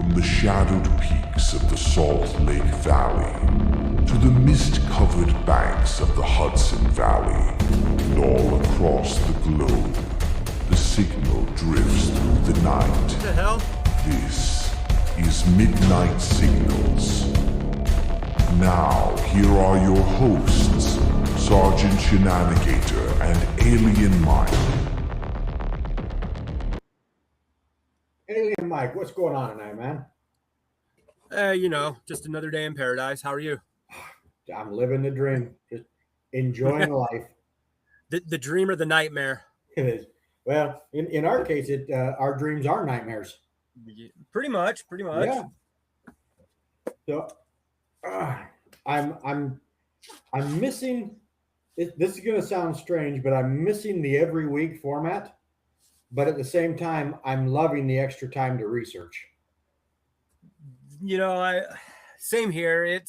From the shadowed peaks of the Salt Lake Valley to the mist-covered banks of the Hudson Valley and all across the globe, the signal drifts through the night. What the hell? This is Midnight Signals. Now, here are your hosts, Sergeant Shenanigator and Alien Mike. Alien Mike, what's going on tonight, man? Just another day in paradise. How are you? I'm living the dream, just enjoying life. The dream or the nightmare? It is. Well, in our case, our dreams are nightmares. Pretty much. Yeah. So, I'm missing. This is going to sound strange, but I'm missing the every week format. But at the same time, I'm loving the extra time to research. Same here.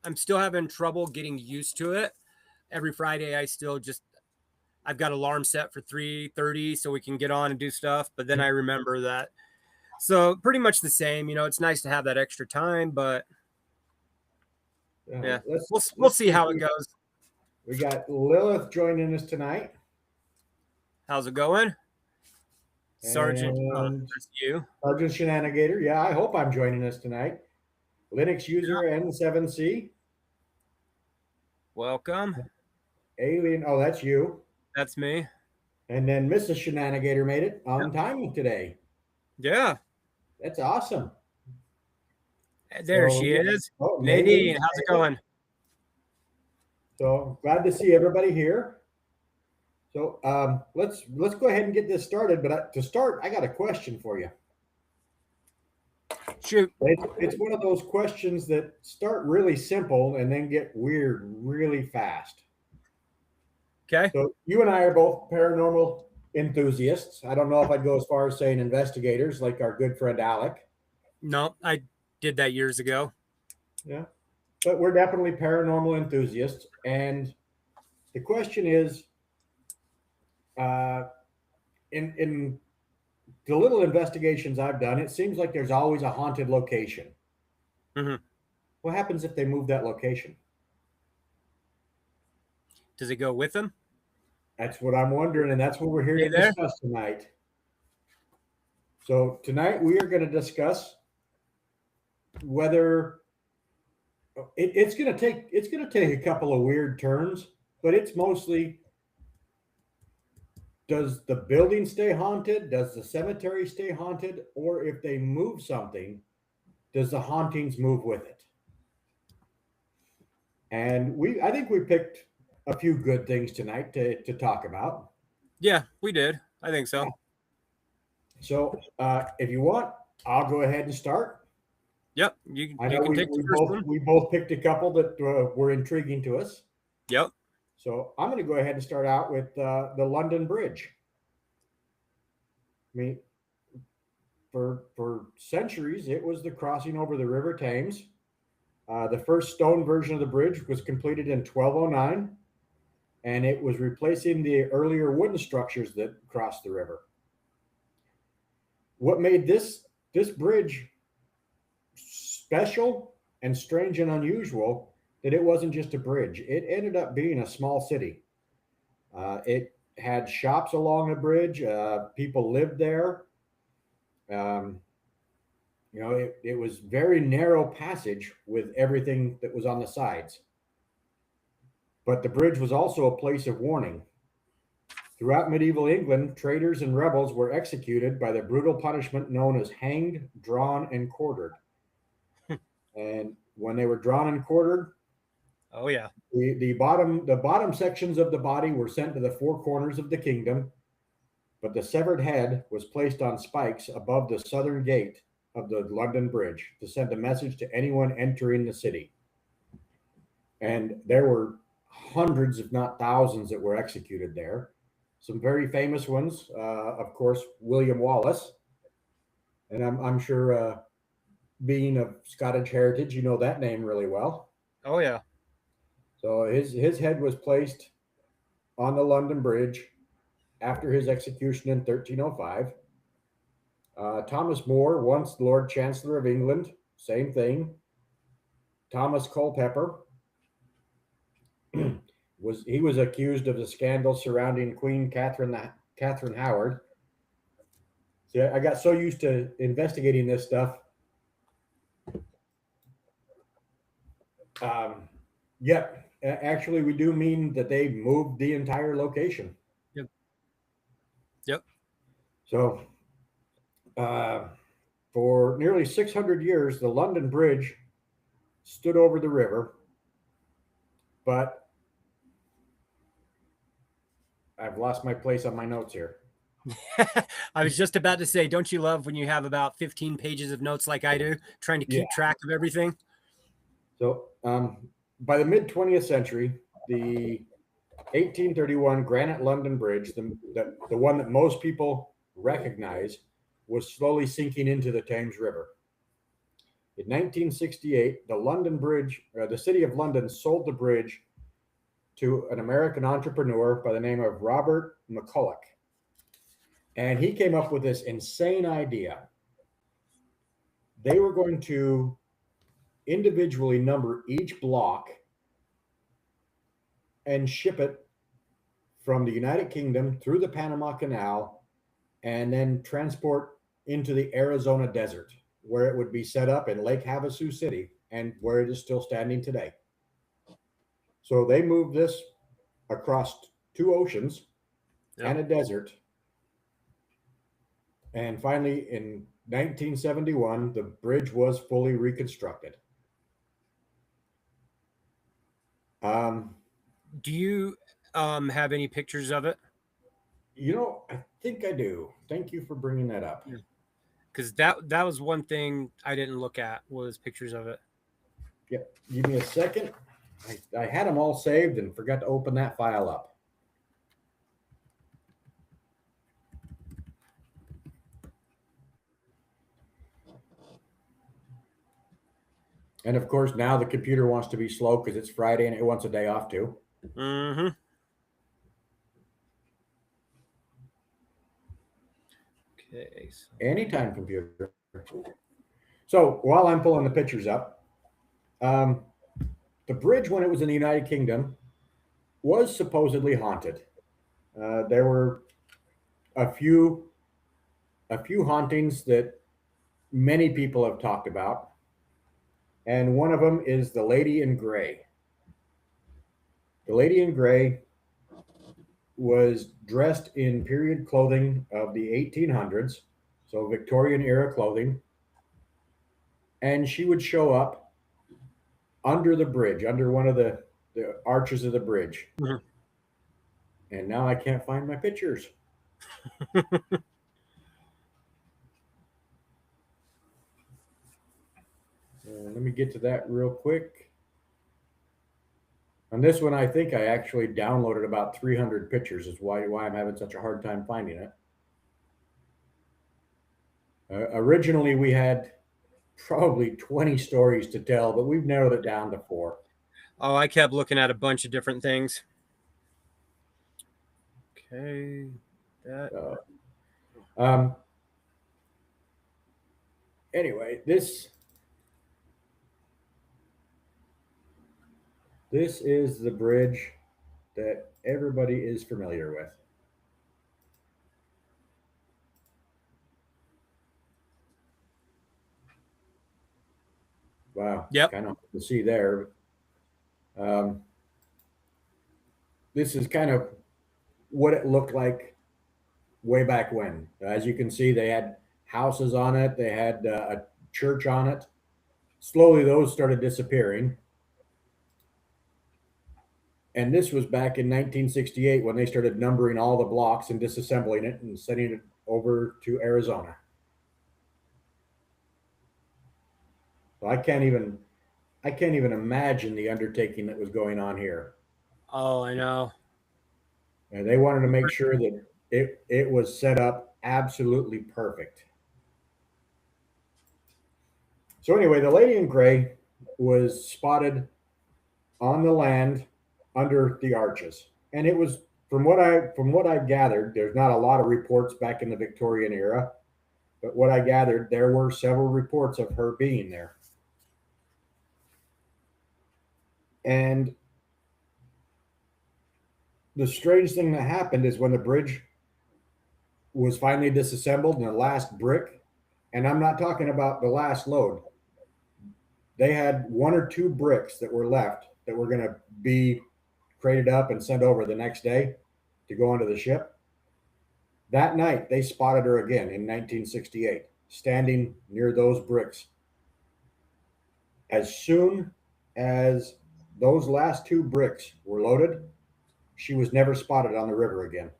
I'm still having trouble getting used to it. Every Friday, I've got alarm set for 3:30 so we can get on and do stuff. But then I remember that. So pretty much the same, it's nice to have that extra time, but yeah, we'll see how it goes. We got Lilith joining us tonight. How's it going? Sergeant, that's you. Sergeant Shenanigator. Yeah, I hope I'm joining us tonight. Linux user N7C. Welcome. Alien. Oh, that's you. That's me. And then Mrs. Shenanigator made it on time today. Yeah. That's awesome. There she is. Oh, Nadine, how's it going? So glad to see everybody here. So let's go ahead and get this started. But to start, I got a question for you. Shoot. It's one of those questions that start really simple and then get weird really fast. Okay. So you and I are both paranormal enthusiasts. I don't know if I'd go as far as saying investigators like our good friend Alec. No, I did that years ago. Yeah. But we're definitely paranormal enthusiasts. And the question is, in the little investigations I've done, it seems like there's always a haunted location. Mm-hmm. What happens if they move that location? Does it go with them? That's what I'm wondering, and that's what we're here to discuss tonight. So tonight we are going to discuss whether it's going to take a couple of weird turns, but it's mostly, does the building stay haunted? Does the cemetery stay haunted? Or if they move something, does the hauntings move with it? And I think we picked a few good things tonight to talk about. Yeah, we did. I think so. So if you want, I'll go ahead and start. Yep. You can take the first one. We both picked a couple that were intriguing to us. Yep. So I'm going to go ahead and start out with the London Bridge. I mean, for centuries, it was the crossing over the River Thames. The first stone version of the bridge was completed in 1209, and it was replacing the earlier wooden structures that crossed the river. What made this bridge special and strange and unusual that it wasn't just a bridge. It ended up being a small city. It had shops along the bridge. People lived there. It was very narrow passage with everything that was on the sides. But the bridge was also a place of warning. Throughout medieval England, traitors and rebels were executed by the brutal punishment known as hanged, drawn, and quartered. And when they were drawn and quartered, oh yeah, the bottom sections of the body were sent to the four corners of the kingdom, but the severed head was placed on spikes above the southern gate of the London Bridge to send a message to anyone entering the city. And there were hundreds, if not thousands, that were executed there. Some very famous ones, of course, William Wallace, and I'm sure, being of Scottish heritage, you know that name really well. Oh yeah. So his head was placed on the London Bridge after his execution in 1305. Thomas More, once Lord Chancellor of England, same thing. Thomas Culpeper was accused of the scandal surrounding Queen Catherine Howard. See, I got so used to investigating this stuff. Yep, actually, we do mean that they moved the entire location. Yep. Yep. So, for nearly 600 years, the London Bridge stood over the river, but I've lost my place on my notes here. I was just about to say, don't you love when you have about 15 pages of notes like I do, trying to keep track of everything? So, by the mid 20th century, the 1831 Granite London Bridge, the one that most people recognize, was slowly sinking into the Thames River. In 1968, the city of London sold the bridge to an American entrepreneur by the name of Robert McCulloch. And he came up with this insane idea. They were going to individually number each block and ship it from the United Kingdom through the Panama Canal and then transport into the Arizona desert, where it would be set up in Lake Havasu City and where it is still standing today. So they moved this across 2 oceans and a desert. And finally, in 1971, the bridge was fully reconstructed. Do you have any pictures of it? I think I do. Thank you for bringing that up. Because that was one thing I didn't look at, was pictures of it. Yep. Give me a second. I had them all saved and forgot to open that file up. And of course, now the computer wants to be slow because it's Friday and it wants a day off too. Mm-hmm. Okay. Anytime, computer. So while I'm pulling the pictures up, the bridge, when it was in the United Kingdom, was supposedly haunted. There were a few hauntings that many people have talked about, and one of them is the Lady in Gray. The Lady in Gray was dressed in period clothing of the 1800s, so Victorian era clothing, and she would show up under the bridge, under one of the arches of the bridge. Mm-hmm. And now I can't find my pictures. Let me get to that real quick. On this one, I think I actually downloaded about 300 pictures, is why I'm having such a hard time finding it. Originally, we had probably 20 stories to tell, but we've narrowed it down to 4. Oh, I kept looking at a bunch of different things. Okay. Anyway, this is the bridge that everybody is familiar with. Wow. Yep. Kind of hard to see there. This is kind of what it looked like way back when. As you can see, they had houses on it. They had a church on it. Slowly, those started disappearing. And this was back in 1968 when they started numbering all the blocks and disassembling it and sending it over to Arizona. So I can't even imagine the undertaking that was going on here. Oh, I know. And they wanted to make sure that it was set up absolutely perfect. So anyway, the Lady in Gray was spotted on the land under the arches, and it was, from what I've gathered, there's not a lot of reports back in the Victorian era, But what I gathered, there were several reports of her being there. And the strange thing that happened is when the bridge was finally disassembled and the last brick, and I'm not talking about the last load, they had one or two bricks that were left that were going to be crated up and sent over the next day to go onto the ship. That night, they spotted her again in 1968, standing near those bricks. As soon as those last two bricks were loaded, she was never spotted on the river again.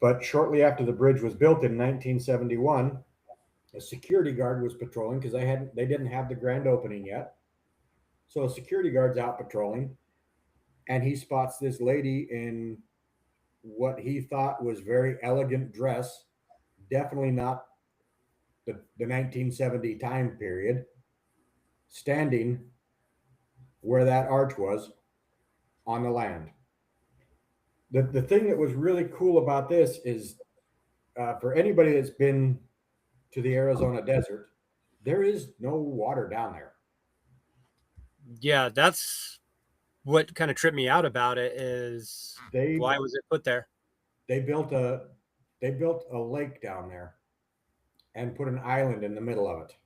But shortly after the bridge was built in 1971, a security guard was patrolling because they didn't have the grand opening yet. So a security guard's out patrolling, and he spots this lady in what he thought was very elegant dress, definitely not the 1970 time period, standing where that arch was on the land. The thing that was really cool about this is for anybody that's been to the Arizona desert, there is no water down there. Yeah, that's what kind of tripped me out about it is why was it put there? They built a lake down there and put an island in the middle of it.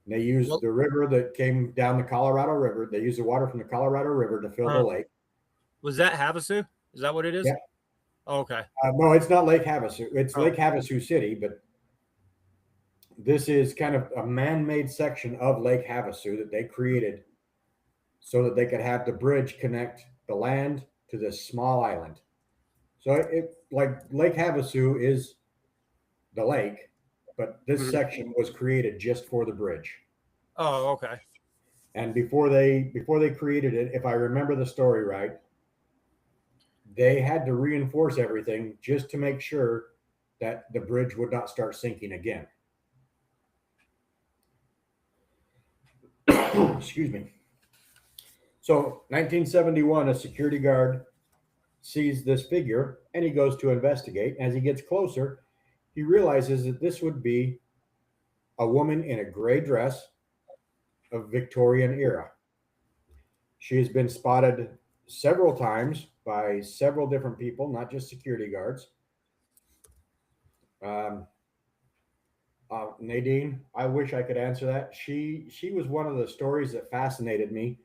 And they used the river that came down the Colorado River. They used the water from the Colorado River to fill the lake. Was that Havasu? Is that what it is? Yeah. Oh, okay. No, it's not Lake Havasu. It's Lake Havasu City, but this is kind of a man-made section of Lake Havasu that they created so that they could have the bridge connect the land to this small island. So it like Lake Havasu is the lake, but this section was created just for the bridge. Oh, okay. And before they created it, if I remember the story right, they had to reinforce everything just to make sure that the bridge would not start sinking again. Excuse me. So 1971, a security guard sees this figure and he goes to investigate. As he gets closer, he realizes that this would be a woman in a gray dress of Victorian era. She has been spotted several times by several different people, not just security guards. Nadine, I wish I could answer that. She was one of the stories that fascinated me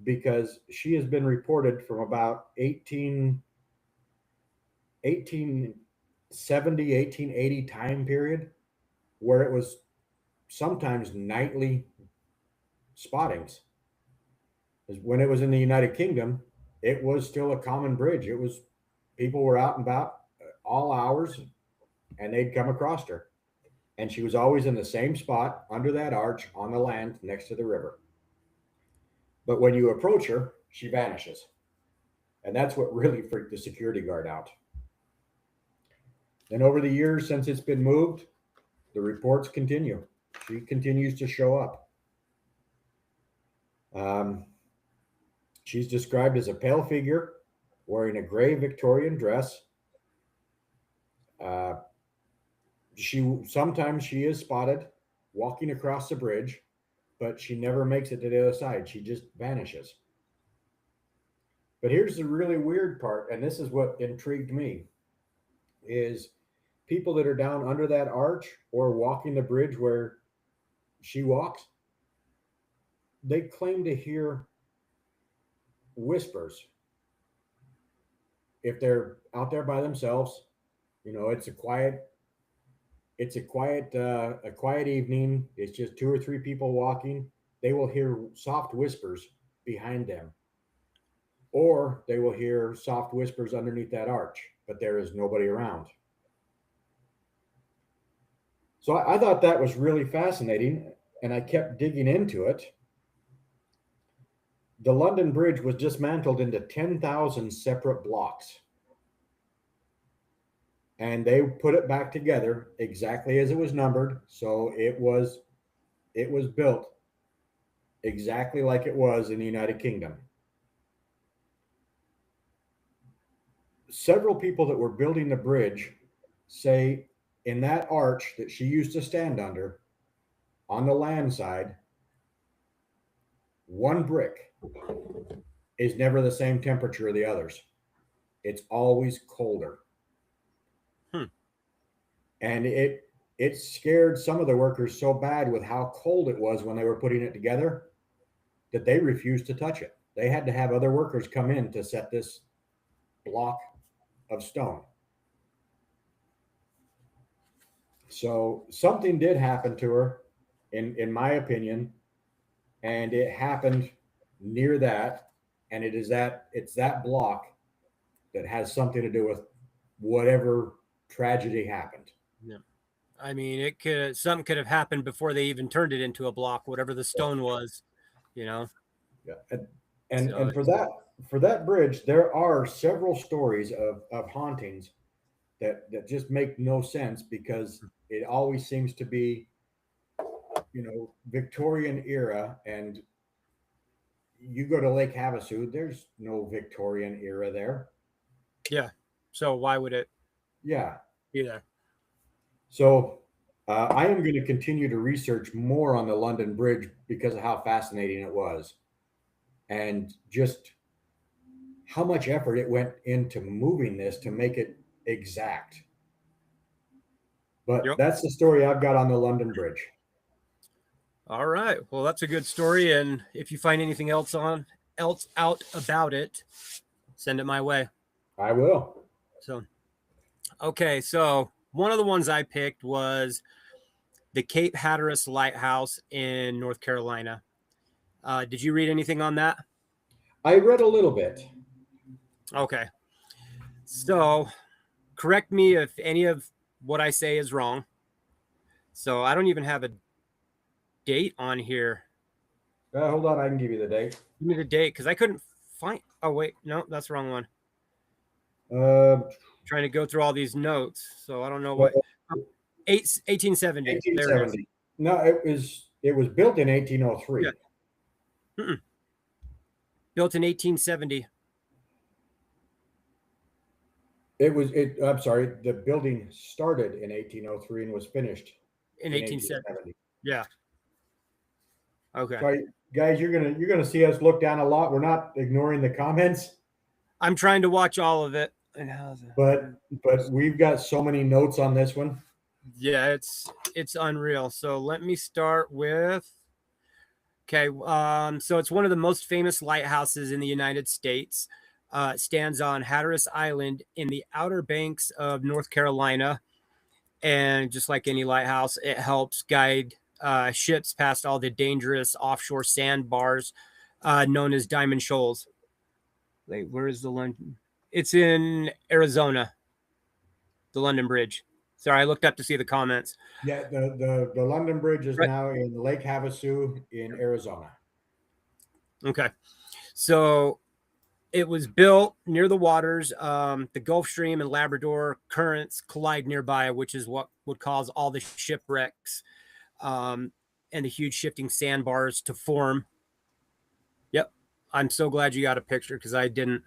because she has been reported from about 1870, 1880 time period where it was sometimes nightly spottings. When it was in the United Kingdom, it was still a common bridge. It was people were out and about all hours and they'd come across her. And she was always in the same spot under that arch on the land next to the river. But when you approach her, she vanishes. And that's what really freaked the security guard out. And over the years since it's been moved, the reports continue. She continues to show up. She's described as a pale figure wearing a gray Victorian dress. Sometimes she is spotted walking across the bridge, but she never makes it to the other side. She just vanishes. But here's the really weird part, and this is what intrigued me, is people that are down under that arch or walking the bridge where she walks, they claim to hear whispers. If they're out there by themselves, it's a quiet evening. It's just two or three people walking. They will hear soft whispers behind them, or they will hear soft whispers underneath that arch, but there is nobody around. So I thought that was really fascinating, and I kept digging into it. The London Bridge was dismantled into 10,000 separate blocks. And they put it back together exactly as it was numbered. So it was built exactly like it was in the United Kingdom. several people that were building the bridge say in that arch that she used to stand under on the land side, one brick is never the same temperature of the others. It's always colder. And it scared some of the workers so bad with how cold it was when they were putting it together that they refused to touch it. They had to have other workers come in to set this block of stone. So something did happen to her, in my opinion, and it happened near that, and it's that block that has something to do with whatever tragedy happened. Yeah. I mean, something could have happened before they even turned it into a block, whatever the stone was, you know. Yeah. And for that bridge, there are several stories of hauntings that just make no sense, because it always seems to be, Victorian era, and you go to Lake Havasu, there's no Victorian era there. Yeah. So why would it? Yeah. Be there? So I am going to continue to research more on the London Bridge because of how fascinating it was, and just how much effort it went into moving this to make it exact. But Yep. that's the story I've got on the London Bridge. All right. Well, that's a good story. And if you find anything else out about it, send it my way. I will. So, okay. So one of the ones I picked was the Cape Hatteras Lighthouse in North Carolina. Did you read anything on that? I read a little bit. Okay. So correct me if any of what I say is wrong. So I don't even have a date on here. Hold on, I can give you the date. Give me the date, because I couldn't find. Oh wait, no, that's the wrong one. Trying to go through all these notes, so I don't know what. 1870. 1870. No, it was built in 1803. Yeah. Built in 1870. I'm sorry, the building started in 1803 and was finished in 1870. Yeah. Okay. So guys, you're gonna see us look down a lot. We're not ignoring the comments. I'm trying to watch all of it. But we've got so many notes on this one. Yeah, it's unreal. So let me start with. Okay, so it's one of the most famous lighthouses in the United States. It stands on Hatteras Island in the Outer Banks of North Carolina, and just like any lighthouse, it helps guide ships past all the dangerous offshore sandbars known as Diamond Shoals. Wait, where is the London? It's in Arizona. The London Bridge. Sorry, I looked up to see the comments. Yeah, the London Bridge is now in Lake Havasu in Arizona. Okay, so it was built near the waters. The Gulf Stream and Labrador currents collide nearby, which is what would cause all the shipwrecks and the huge shifting sandbars to form. Yep, I'm so glad you got a picture, because I didn't.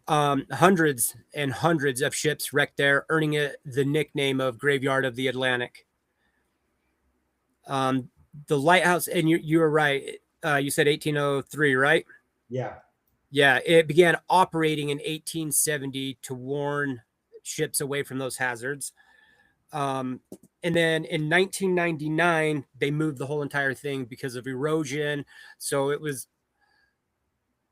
Hundreds and hundreds of ships wrecked there, earning it the nickname of Graveyard of the Atlantic. The lighthouse, and you were right. You said 1803, right? Yeah. Yeah, it began operating in 1870 to warn ships away from those hazards. And then in 1999, they moved the whole entire thing because of erosion. So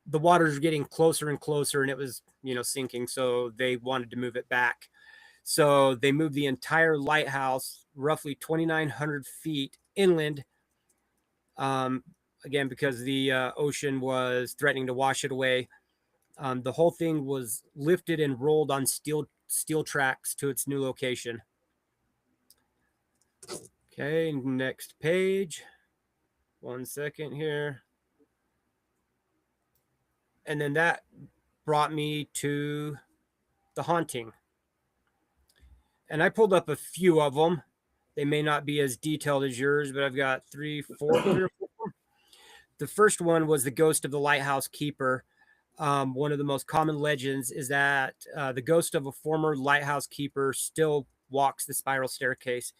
the waters were getting closer and closer, and it was, sinking. So they wanted to move it back. So they moved the entire lighthouse roughly 2,900 feet inland. Again, because the ocean was threatening to wash it away. The whole thing was lifted and rolled on steel tracks to its new location. Okay, next page. 1 second here. And then that brought me to the haunting. And I pulled up a few of them. They may not be as detailed as yours, but I've got three or four. The first one was the ghost of the lighthouse keeper. One of the most common legends is that the ghost of a former lighthouse keeper still walks the spiral staircase.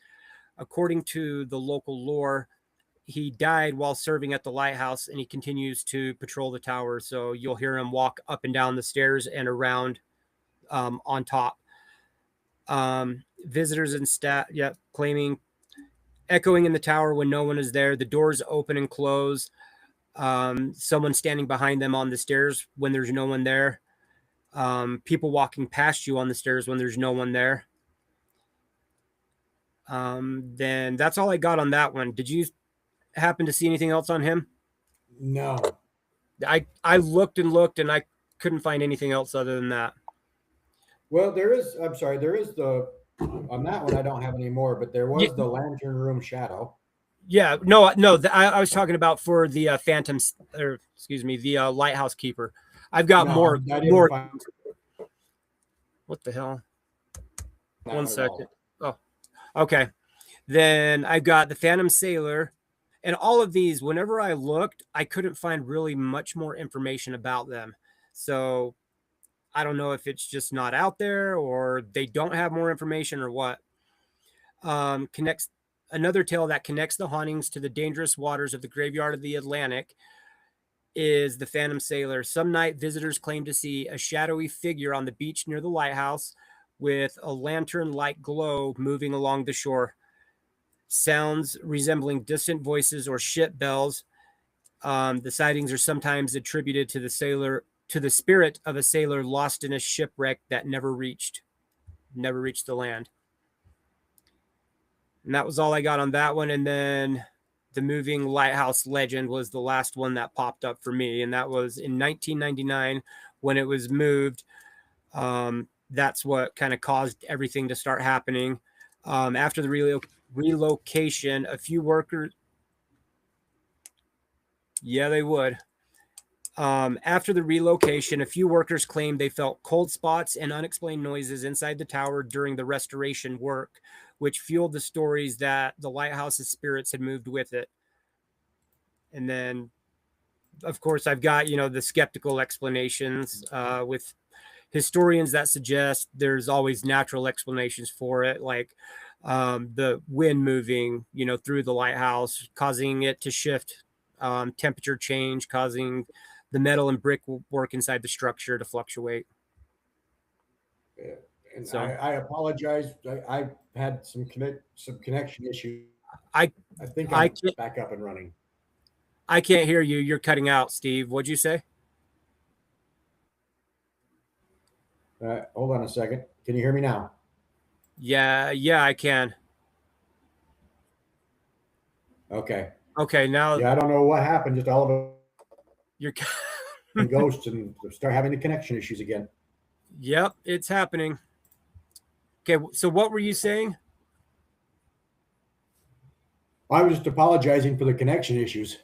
According to the local lore, he died while serving at the lighthouse, and he continues to patrol the tower. So you'll hear him walk up and down the stairs and around on top. Visitors and staff, claiming echoing in the tower when no one is there. The doors open and close. Someone standing behind them on the stairs when there's no one there. People walking past you on the stairs when there's no one there. Then that's all I got on that one. Did you happen to see anything else on him? No. I looked and looked and I couldn't find anything else other than that. Well, there is the, on that one I don't have any more, but there was the lantern room shadow. Yeah, no, I was talking about for the phantoms, or excuse me, the lighthouse keeper. I've got more. What the hell? One second. Oh, okay. Then I've got the Phantom Sailor, and all of these. Whenever I looked, I couldn't find really much more information about them. So I don't know if it's just not out there, or they don't have more information, or what. Connects. Another tale that connects the hauntings to the dangerous waters of the graveyard of the Atlantic is the Phantom Sailor. Some night visitors claim to see a shadowy figure on the beach near the lighthouse with a lantern-like glow moving along the shore. Sounds resembling distant voices or ship bells. The sightings are sometimes attributed to the spirit of a sailor lost in a shipwreck that never reached the land. And that was all I got on that one. And then the moving lighthouse legend was the last one that popped up for me. And that was in 1999 when it was moved. That's what kind of caused everything to start happening. After the relocation, a few workers... Yeah, they would. After the relocation, a few workers claimed they felt cold spots and unexplained noises inside the tower during the restoration work, which fueled the stories that the lighthouse's spirits had moved with it. And then, of course, I've got, the skeptical explanations with historians that suggest there's always natural explanations for it, like the wind moving, through the lighthouse, causing it to shift, temperature change, causing the metal and brick work inside the structure to fluctuate. Yeah. And so I apologize. I had some connection issues. I think I'm back up and running. I can't hear you. You're cutting out, Steve. What'd you say? Hold on a second. Can you hear me now? Yeah, I can. Okay. Now. Yeah, I don't know what happened. Just all of it. You're ghosts and start having the connection issues again. Yep, it's happening. Okay, so what were you saying? I was just apologizing for the connection issues.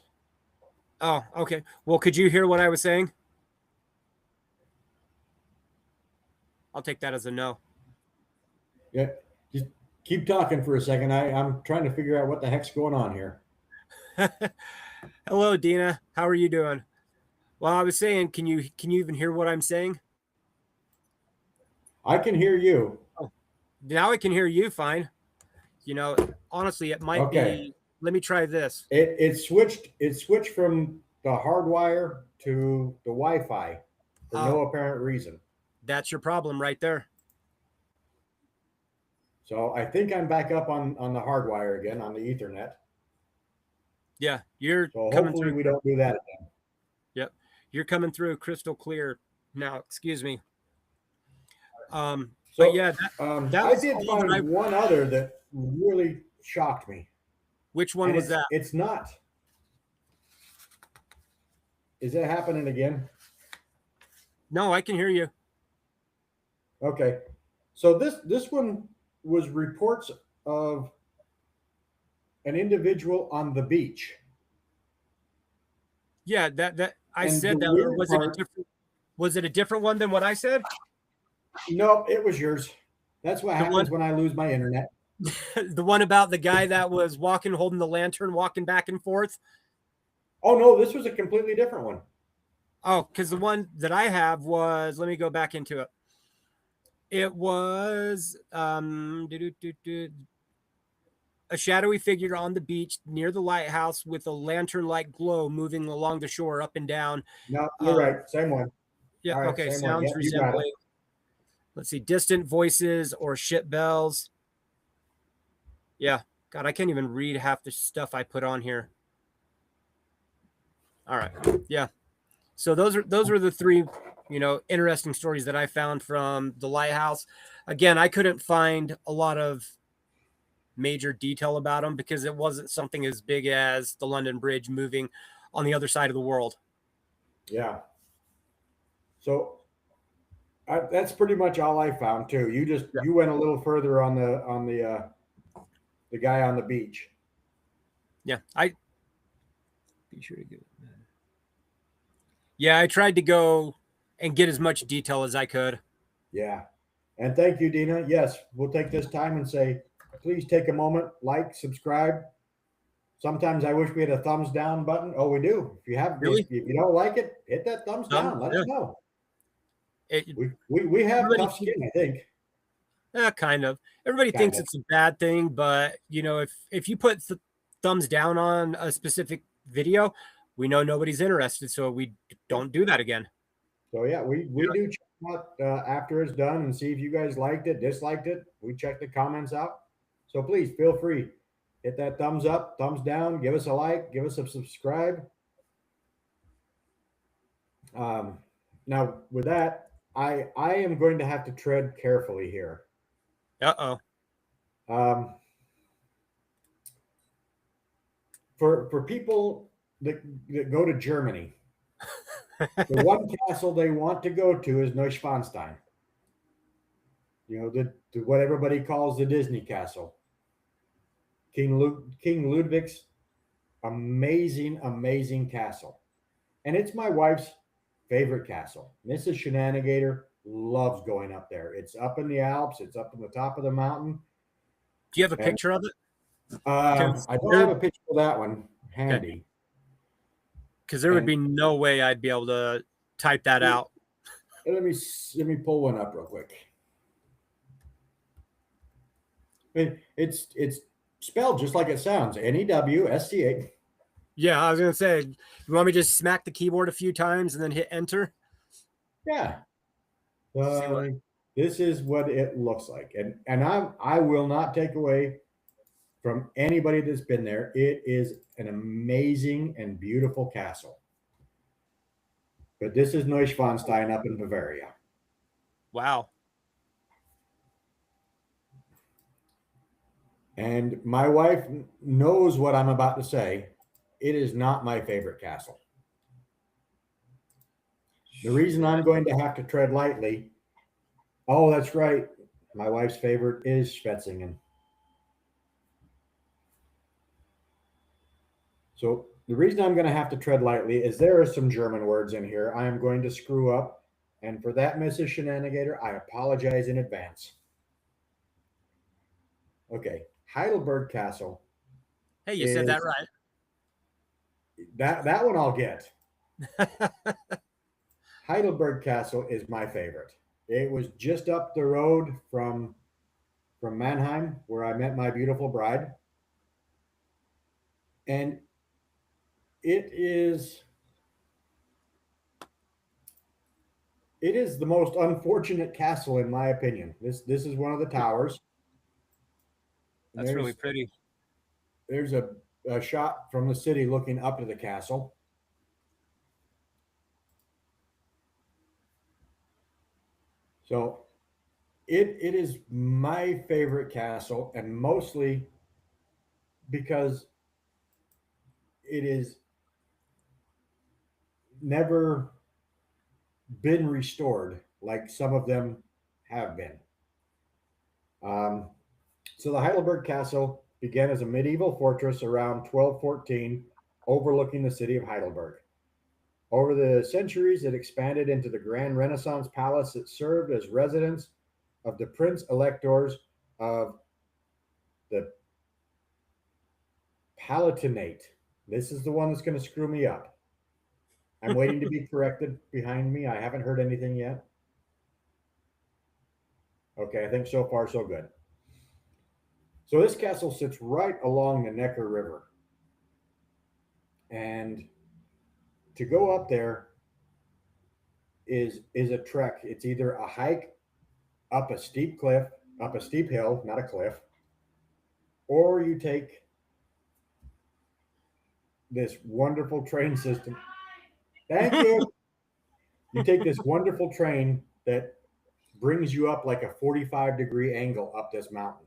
Oh, okay. Well, could you hear what I was saying? I'll take that as a no. Yeah, just keep talking for a second. I'm trying to figure out what the heck's going on here. Hello, Dina. How are you doing? Well, I was saying, can you even hear what I'm saying? I can hear you. Oh, now I can hear you fine. Honestly, it might be. Let me try this. It switched from the hardwire to the Wi-Fi for no apparent reason. That's your problem right there. So I think I'm back up on the hardwire again on the Ethernet. Yeah, you're so coming hopefully through. We don't do that again. Yep, you're coming through crystal clear now. Excuse me. But yeah, I did find one other that really shocked me. Which one was that? It's not. Is it happening again? No, I can hear you. Okay. So this one was reports of an individual on the beach. Yeah, that I said that. Or was it a different one than what I said? No, it was yours. That's what happens when I lose my internet. The one about the guy that was walking, holding the lantern, walking back and forth. Oh no, this was a completely different one. Oh, because the one that I have was, let me go back into it. It was a shadowy figure on the beach near the lighthouse with a lantern-like glow moving along the shore up and down. No, you're right. Same one. Yeah, All right, okay. same one. Sounds Yep, you got it. resembling, let's see, distant voices or ship bells. Yeah. God, I can't even read half the stuff I put on here. All right. Yeah. So those are the three, interesting stories that I found from the lighthouse. Again, I couldn't find a lot of major detail about them because it wasn't something as big as the London Bridge moving on the other side of the world. Yeah. So that's pretty much all I found too. You went a little further on the guy on the beach. Yeah, I be sure to get it. Yeah, I tried to go and get as much detail as I could. Yeah. And thank you, Dina. Yes, we'll take this time and say, please take a moment, like, subscribe. Sometimes I wish we had a thumbs down button. Oh, we do. Really? If you don't like it, hit that thumbs down. Let us know. We have tough skin, I think. Yeah, kind of. Everybody thinks it's a bad thing, but if you put thumbs down on a specific video, we know nobody's interested, so we don't do that again. So yeah, we do check out after it's done and see if you guys liked it, disliked it. We check the comments out. So please feel free, hit that thumbs up, thumbs down, give us a like, give us a subscribe. Now with that, I am going to have to tread carefully here. For people that go to Germany, the one castle they want to go to is Neuschwanstein. What everybody calls the Disney castle. King Ludwig's amazing castle. And it's my wife's favorite castle. Mrs. Shenanigator loves going up there. It's up in the Alps. It's up on the top of the mountain. Do you have a picture of it? I don't have a picture of that one handy. Because there would be no way I'd be able to type that out. Let me pull one up real quick. I mean, it's spelled just like it sounds. Newschwanstein. Yeah, I was gonna say, you want me to just smack the keyboard a few times and then hit enter? Yeah. This is what it looks like, and I will not take away from anybody that's been there. It is an amazing and beautiful castle. But this is Neuschwanstein up in Bavaria. Wow. And my wife knows what I'm about to say. It is not my favorite castle. The reason I'm going to have to tread lightly. Oh, that's right. My wife's favorite is Schwetzingen. So the reason I'm going to have to tread lightly is there are some German words in here I am going to screw up. And for that, Mrs. Shenanigator, I apologize in advance. Okay. Heidelberg Castle. Hey, you said that right. That one I'll get. Heidelberg Castle is my favorite. It was just up the road from Mannheim, where I met my beautiful bride. And it is the most unfortunate castle in my opinion. This is one of the towers. That's really pretty. There's a shot from the city looking up to the castle. So it is my favorite castle, and mostly because it is never been restored like some of them have been. So the Heidelberg Castle began as a medieval fortress around 1214, overlooking the city of Heidelberg. Over the centuries, it expanded into the Grand Renaissance Palace that served as residence of the Prince Electors of the Palatinate. This is the one that's going to screw me up. I'm waiting to be corrected behind me. I haven't heard anything yet. Okay, I think so far so good. So this castle sits right along the Neckar River. And to go up there is a trek. It's either a hike up a steep cliff, up a steep hill, not a cliff, or you take this wonderful train system. Thank you. You take this wonderful train that brings you up like a 45-degree angle up this mountain.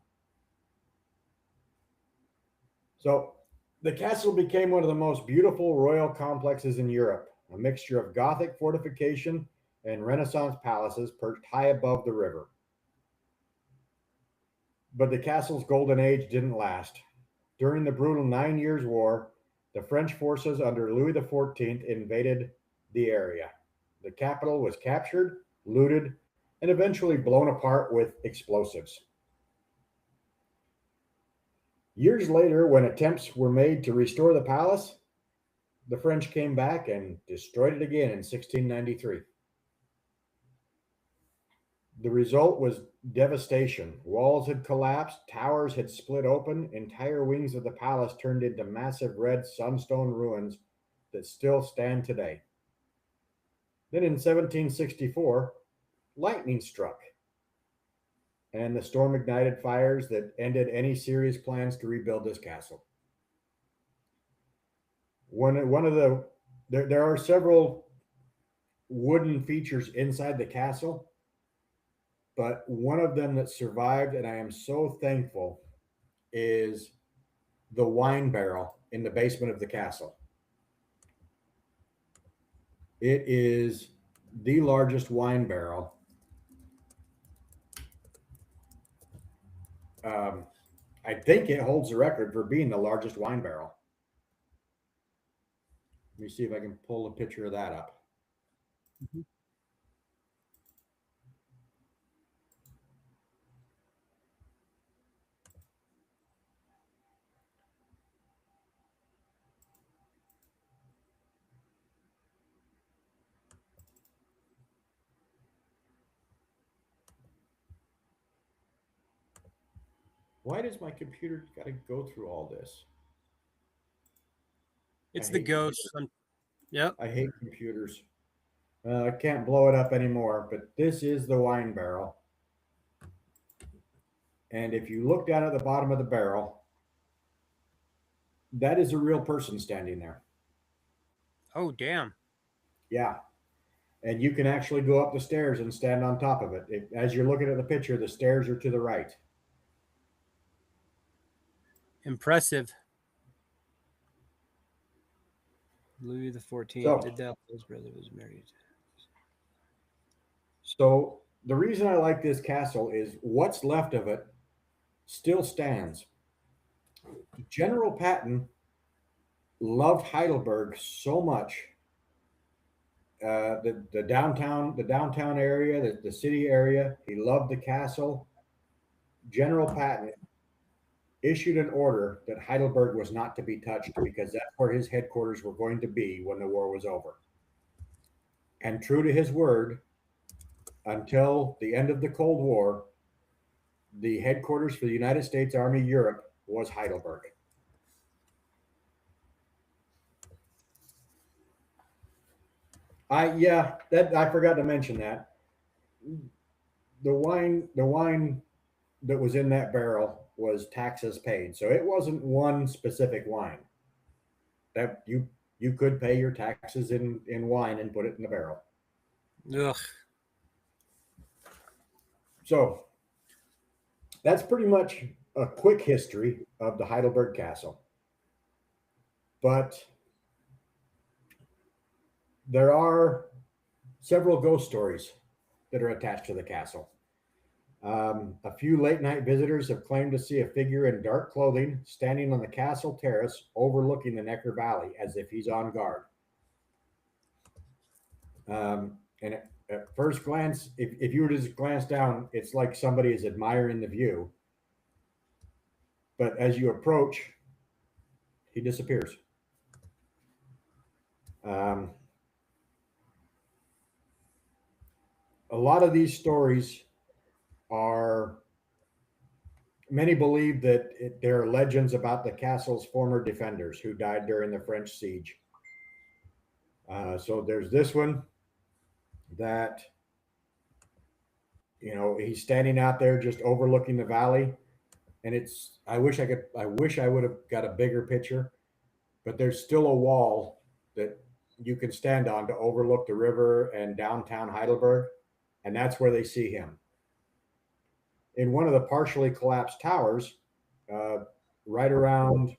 So the castle became one of the most beautiful royal complexes in Europe, a mixture of Gothic fortification and Renaissance palaces perched high above the river. But the castle's golden age didn't last. During the brutal 9 Years' War, the French forces under Louis XIV invaded the area. The capital was captured, looted, and eventually blown apart with explosives. Years later, when attempts were made to restore the palace, the French came back and destroyed it again in 1693. The result was devastation. Walls had collapsed, towers had split open, entire wings of the palace turned into massive red sunstone ruins that still stand today. Then in 1764, lightning struck, and the storm ignited fires that ended any serious plans to rebuild this castle. There are several wooden features inside the castle, but one of them that survived, and I am so thankful, is the wine barrel in the basement of the castle. It is the largest wine barrel. I think it holds the record for being the largest wine barrel. Let me see if I can pull a picture of that up. Mhm. Why does my computer got to go through all this? It's I the hate ghost. Yep. I hate computers. I can't blow it up anymore, but this is the wine barrel. And if you look down at the bottom of the barrel, that is a real person standing there. Oh, damn. Yeah. And you can actually go up the stairs and stand on top of it. As you're looking at the picture, the stairs are to the right. Impressive. Louis XIV So- did that. His brother was married. So the reason I like this castle is what's left of it still stands. General Patton loved Heidelberg so much. The downtown area, the city area. He loved the castle. General Patton issued an order that Heidelberg was not to be touched because that's where his headquarters were going to be when the war was over. And true to his word, until the end of the Cold War, the headquarters for the United States Army Europe was Heidelberg. I forgot to mention that. The wine that was in that barrel was taxes paid. So it wasn't one specific wine. That you could pay your taxes in wine and put it in the barrel. Ugh. So that's pretty much a quick history of the Heidelberg Castle. But there are several ghost stories that are attached to the castle. A few late night visitors have claimed to see a figure in dark clothing standing on the castle terrace overlooking the Neckar Valley as if he's on guard. And at first glance, if you were to just glance down, it's like somebody is admiring the view. But as you approach, he disappears. a lot of these stories are, many believe that there are legends about the castle's former defenders who died during the French siege. So there's this one that, he's standing out there just overlooking the valley. And I wish I would have got a bigger picture, but there's still a wall that you can stand on to overlook the river and downtown Heidelberg. And that's where they see him. In one of the partially collapsed towers, right around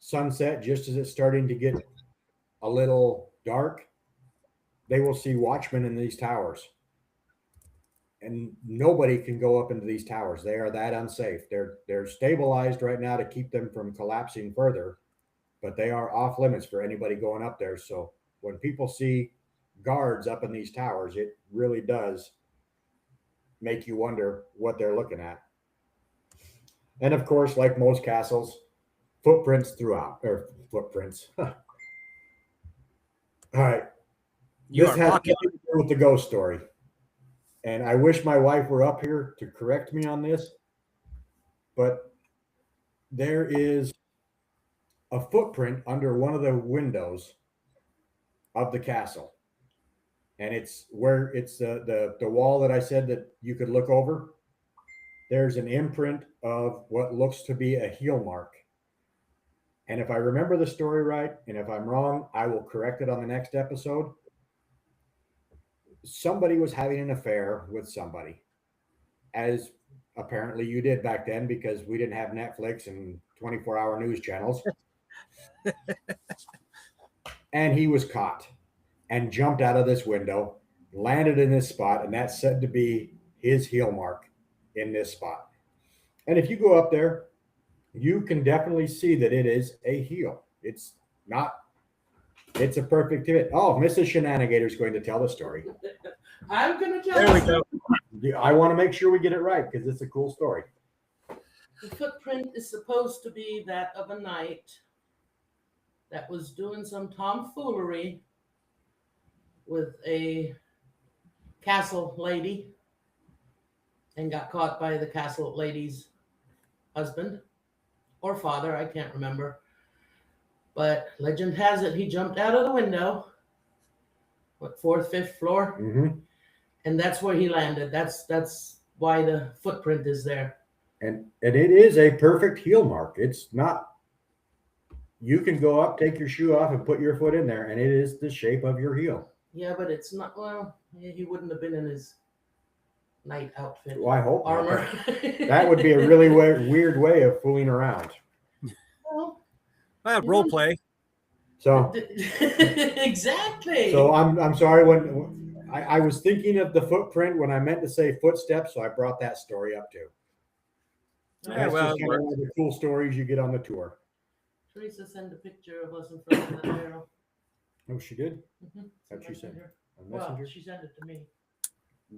sunset, just as it's starting to get a little dark, they will see watchmen in these towers. And nobody can go up into these towers. They are that unsafe. They're stabilized right now to keep them from collapsing further, but they are off limits for anybody going up there. So when people see guards up in these towers, it really does make you wonder what they're looking at. And of course, like most castles, footprints throughout, or footprints. All right. This has nothing to do with the ghost story. And I wish my wife were up here to correct me on this, but there is a footprint under one of the windows of the castle. And it's where it's the wall that I said that you could look over. There's an imprint of what looks to be a heel mark. And if I remember the story right, and if I'm wrong, I will correct it on the next episode. Somebody was having an affair with somebody, as apparently you did back then, because we didn't have Netflix and 24-hour news channels. And he was caught and jumped out of this window, landed in this spot, and that's said to be his heel mark in this spot. And if you go up there, you can definitely see that it is a heel. It's a perfect fit. Oh, Mrs. Shenanigator is going to tell the story. I'm going to tell There we go. I want to make sure we get it right because it's a cool story. The footprint is supposed to be that of a knight that was doing some tomfoolery with a castle lady and got caught by the castle lady's husband or father, I can't remember. But legend has it he jumped out of the window, fourth, fifth floor, and that's where he landed. That's why the footprint is there. And it is a perfect heel mark. It's not. You can go up, take your shoe off, and put your foot in there, and it is the shape of your heel. Yeah, but it's not. Well, he wouldn't have been in his knight outfit. Well, I hope armor. That would be a really weird way of fooling around. Well, role play. So exactly. So I'm sorry when I was thinking of the footprint when I meant to say footsteps, so I brought that story up too. That's just kind of one of the cool stories you get on the tour. Teresa sent a picture of us in front of the barrel. Oh, she did? Mm-hmm. How'd she send her? A Well, messenger? she sent it to me.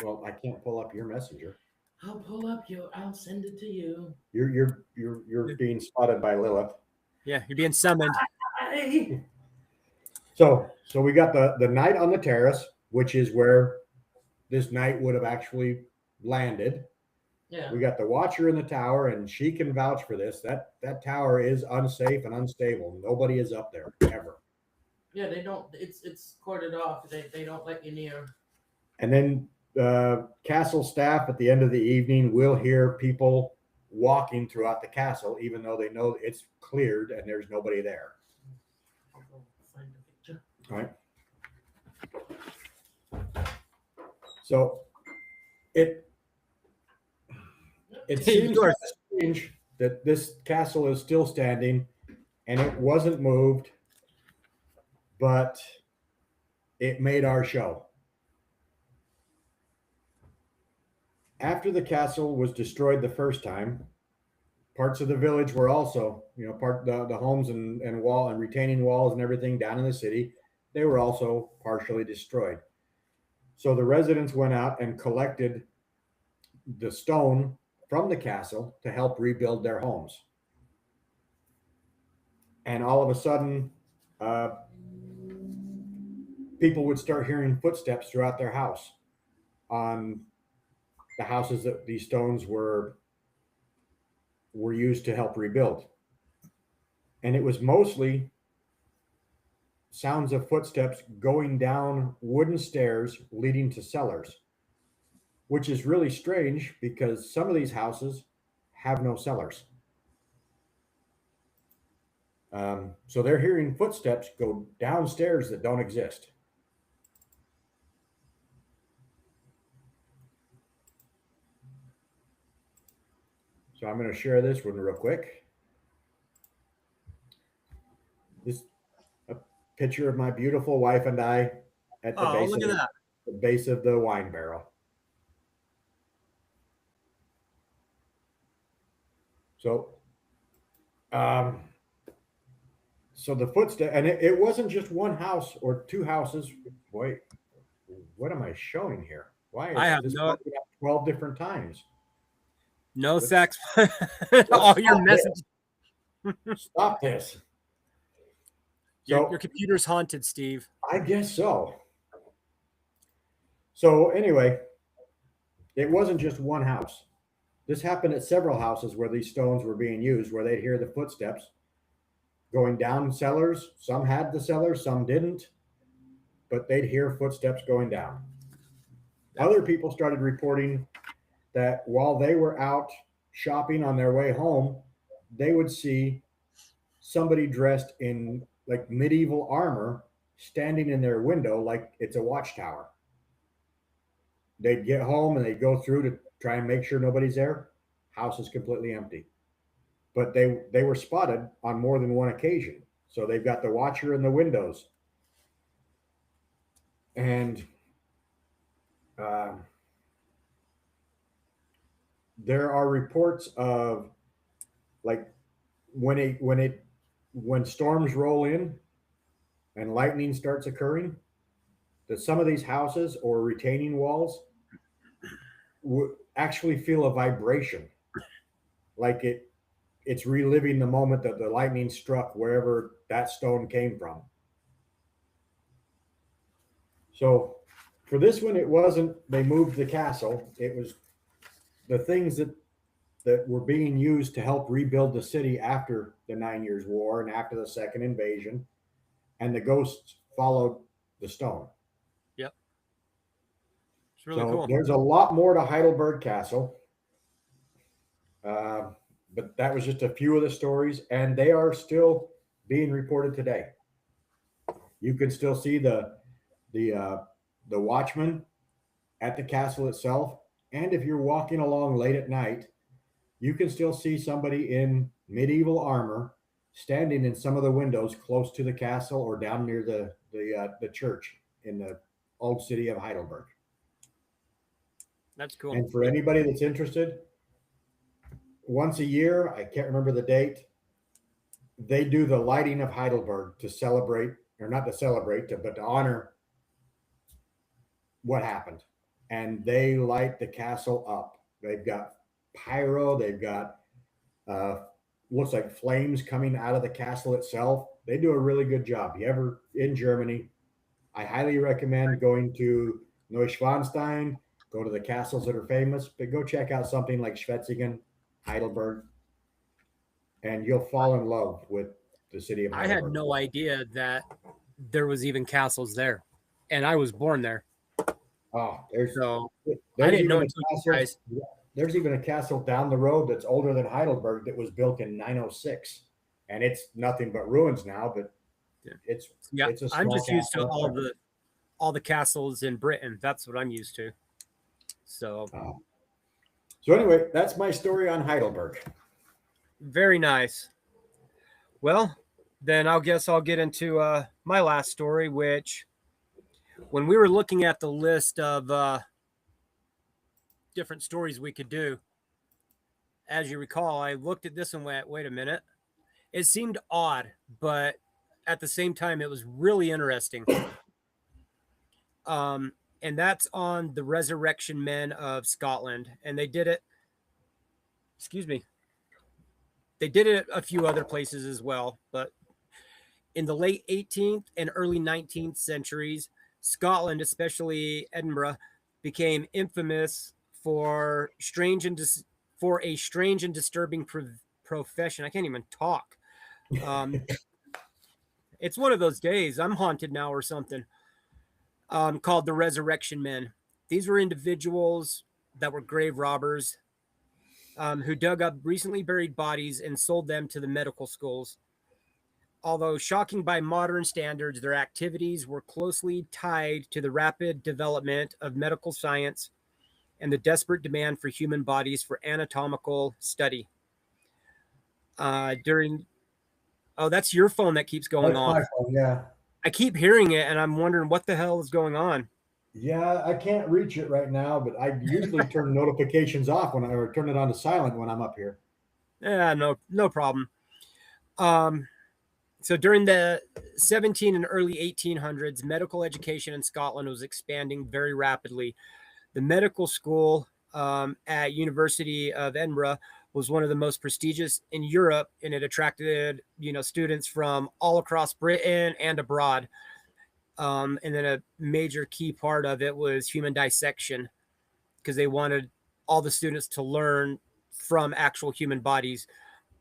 Well, I can't pull up your messenger. I'll pull up I'll send it to you. You're being spotted by Lilith. Yeah, you're being summoned. Hi. So we got the knight on the terrace, which is where this knight would have actually landed. Yeah. We got the watcher in the tower, and she can vouch for this. That tower is unsafe and unstable. Nobody is up there ever. Yeah, they don't. It's corded off. They don't let you near. And then castle staff at the end of the evening will hear people walking throughout the castle, even though they know it's cleared and there's nobody there. I'll go find a picture. All right. So it seems kind of strange that this castle is still standing and it wasn't moved, but it made our show. After the castle was destroyed the first time, parts of the village were also, the homes and wall and retaining walls and everything down in the city, they were also partially destroyed. So the residents went out and collected the stone from the castle to help rebuild their homes. And all of a sudden, people would start hearing footsteps throughout their house. on the houses that these stones were used to help rebuild. And it was mostly sounds of footsteps going down wooden stairs leading to cellars, which is really strange because some of these houses have no cellars. So they're hearing footsteps go downstairs that don't exist. So I'm going to share this one real quick. This a picture of my beautiful wife and I at the base look of at that. the base of the wine barrel. So, so the footstep, and it wasn't just one house or two houses. Wait, what am I showing here? Why I is have this no- broken up 12 different times? No Let's- sex. All your stop messages. Stop this. Your computer's haunted, Steve. I guess so. So anyway, it wasn't just one house. This happened at several houses where these stones were being used, where they'd hear the footsteps going down cellars. Some had the cellars, some didn't, but they'd hear footsteps going down. Other people started reporting that while they were out shopping on their way home, they would see somebody dressed in like medieval armor standing in their window like it's a watchtower. They'd get home and they'd go through to try and make sure nobody's there. House is completely empty. But they were spotted on more than one occasion. So they've got the watcher in the windows. And there are reports of like when storms roll in and lightning starts occurring, that some of these houses or retaining walls would actually feel a vibration, like it's reliving the moment that the lightning struck wherever that stone came from. So for this one, it wasn't they moved the castle, it was the things that were being used to help rebuild the city after the 9 Years' War and after the second invasion, and the ghosts followed the stone. Yep. It's really So cool. there's a lot more to Heidelberg Castle. But that was just a few of the stories, and they are still being reported today. You can still see the watchman at the castle itself, and if you're walking along late at night, you can still see somebody in medieval armor standing in some of the windows close to the castle or down near the church in the old city of Heidelberg. That's cool. And for anybody that's interested, once a year, I can't remember the date, they do the lighting of Heidelberg to celebrate, or not to celebrate, but to honor what happened. And they light the castle up. They've got pyro, they've got looks like flames coming out of the castle itself. They do a really good job. You ever in Germany, I highly recommend going to Neuschwanstein, go to the castles that are famous, but go check out something like Schwetzingen, Heidelberg, and you'll fall in love with the city of Heidelberg. I had no idea that there was even castles there, and I was born there. Oh, I didn't even know a until you castle, guys. there's even a castle down the road that's older than Heidelberg that was built in 906, and it's nothing but ruins now. But it's a I'm just used to castle. all the castles in Britain. That's what I'm used to. So So anyway, that's my story on Heidelberg. very nice. Well, then I'll guess I'll get into my last story, which when we were looking at the list of different stories we could do, as you recall, I looked at this and went, wait a minute. It seemed odd, but at the same time, it was really interesting. And that's on the Resurrection Men of Scotland. And they did it, they did it a few other places as well. But in the late 18th and early 19th centuries, Scotland, especially Edinburgh, became infamous for for a strange and disturbing profession. I can't even talk. It's one of those days. I'm haunted now or something. Called the Resurrection Men. These were individuals that were grave robbers who dug up recently buried bodies and sold them to the medical schools. Although shocking by modern standards, their activities were closely tied to the rapid development of medical science and the desperate demand for human bodies for anatomical study. That's your phone that keeps going That's off. my phone, yeah. I keep hearing it, and I'm wondering what the hell is going on. Yeah, I can't reach it right now, but I usually turn notifications off or turn it on to silent when I'm up here. Yeah, no problem. So during the 17 and early 1800s, medical education in Scotland was expanding very rapidly. The medical school at University of Edinburgh was one of the most prestigious in Europe, and it attracted students from all across Britain and abroad. And then a major key part of it was human dissection, because they wanted all the students to learn from actual human bodies.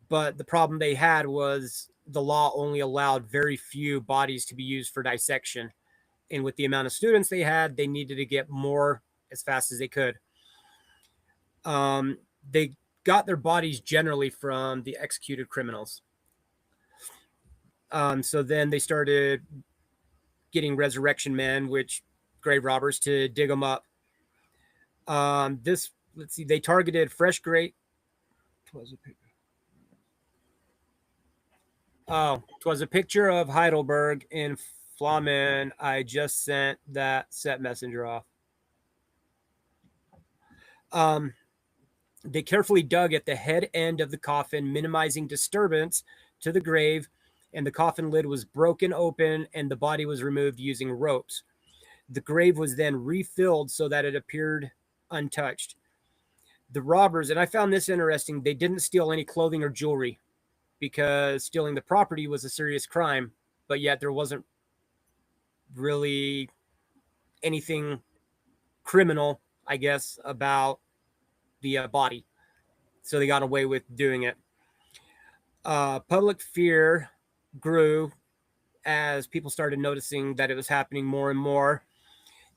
But the problem they had was the law only allowed very few bodies to be used for dissection. And with the amount of students they had, they needed to get more as fast as they could. They got their bodies generally from the executed criminals. So then they started getting resurrection men, which grave robbers, to dig them up. Let's see, they targeted fresh grave. Oh, it was a picture of Heidelberg in Flamen. I just sent that set messenger off. They carefully dug at the head end of the coffin, minimizing disturbance to the grave, and the coffin lid was broken open and the body was removed using ropes. The grave was then refilled so that it appeared untouched. The robbers, and I found this interesting, they didn't steal any clothing or jewelry, because stealing the property was a serious crime, but yet there wasn't really anything criminal, I guess, about the body. So they got away with doing it. Public fear grew as people started noticing that it was happening more and more.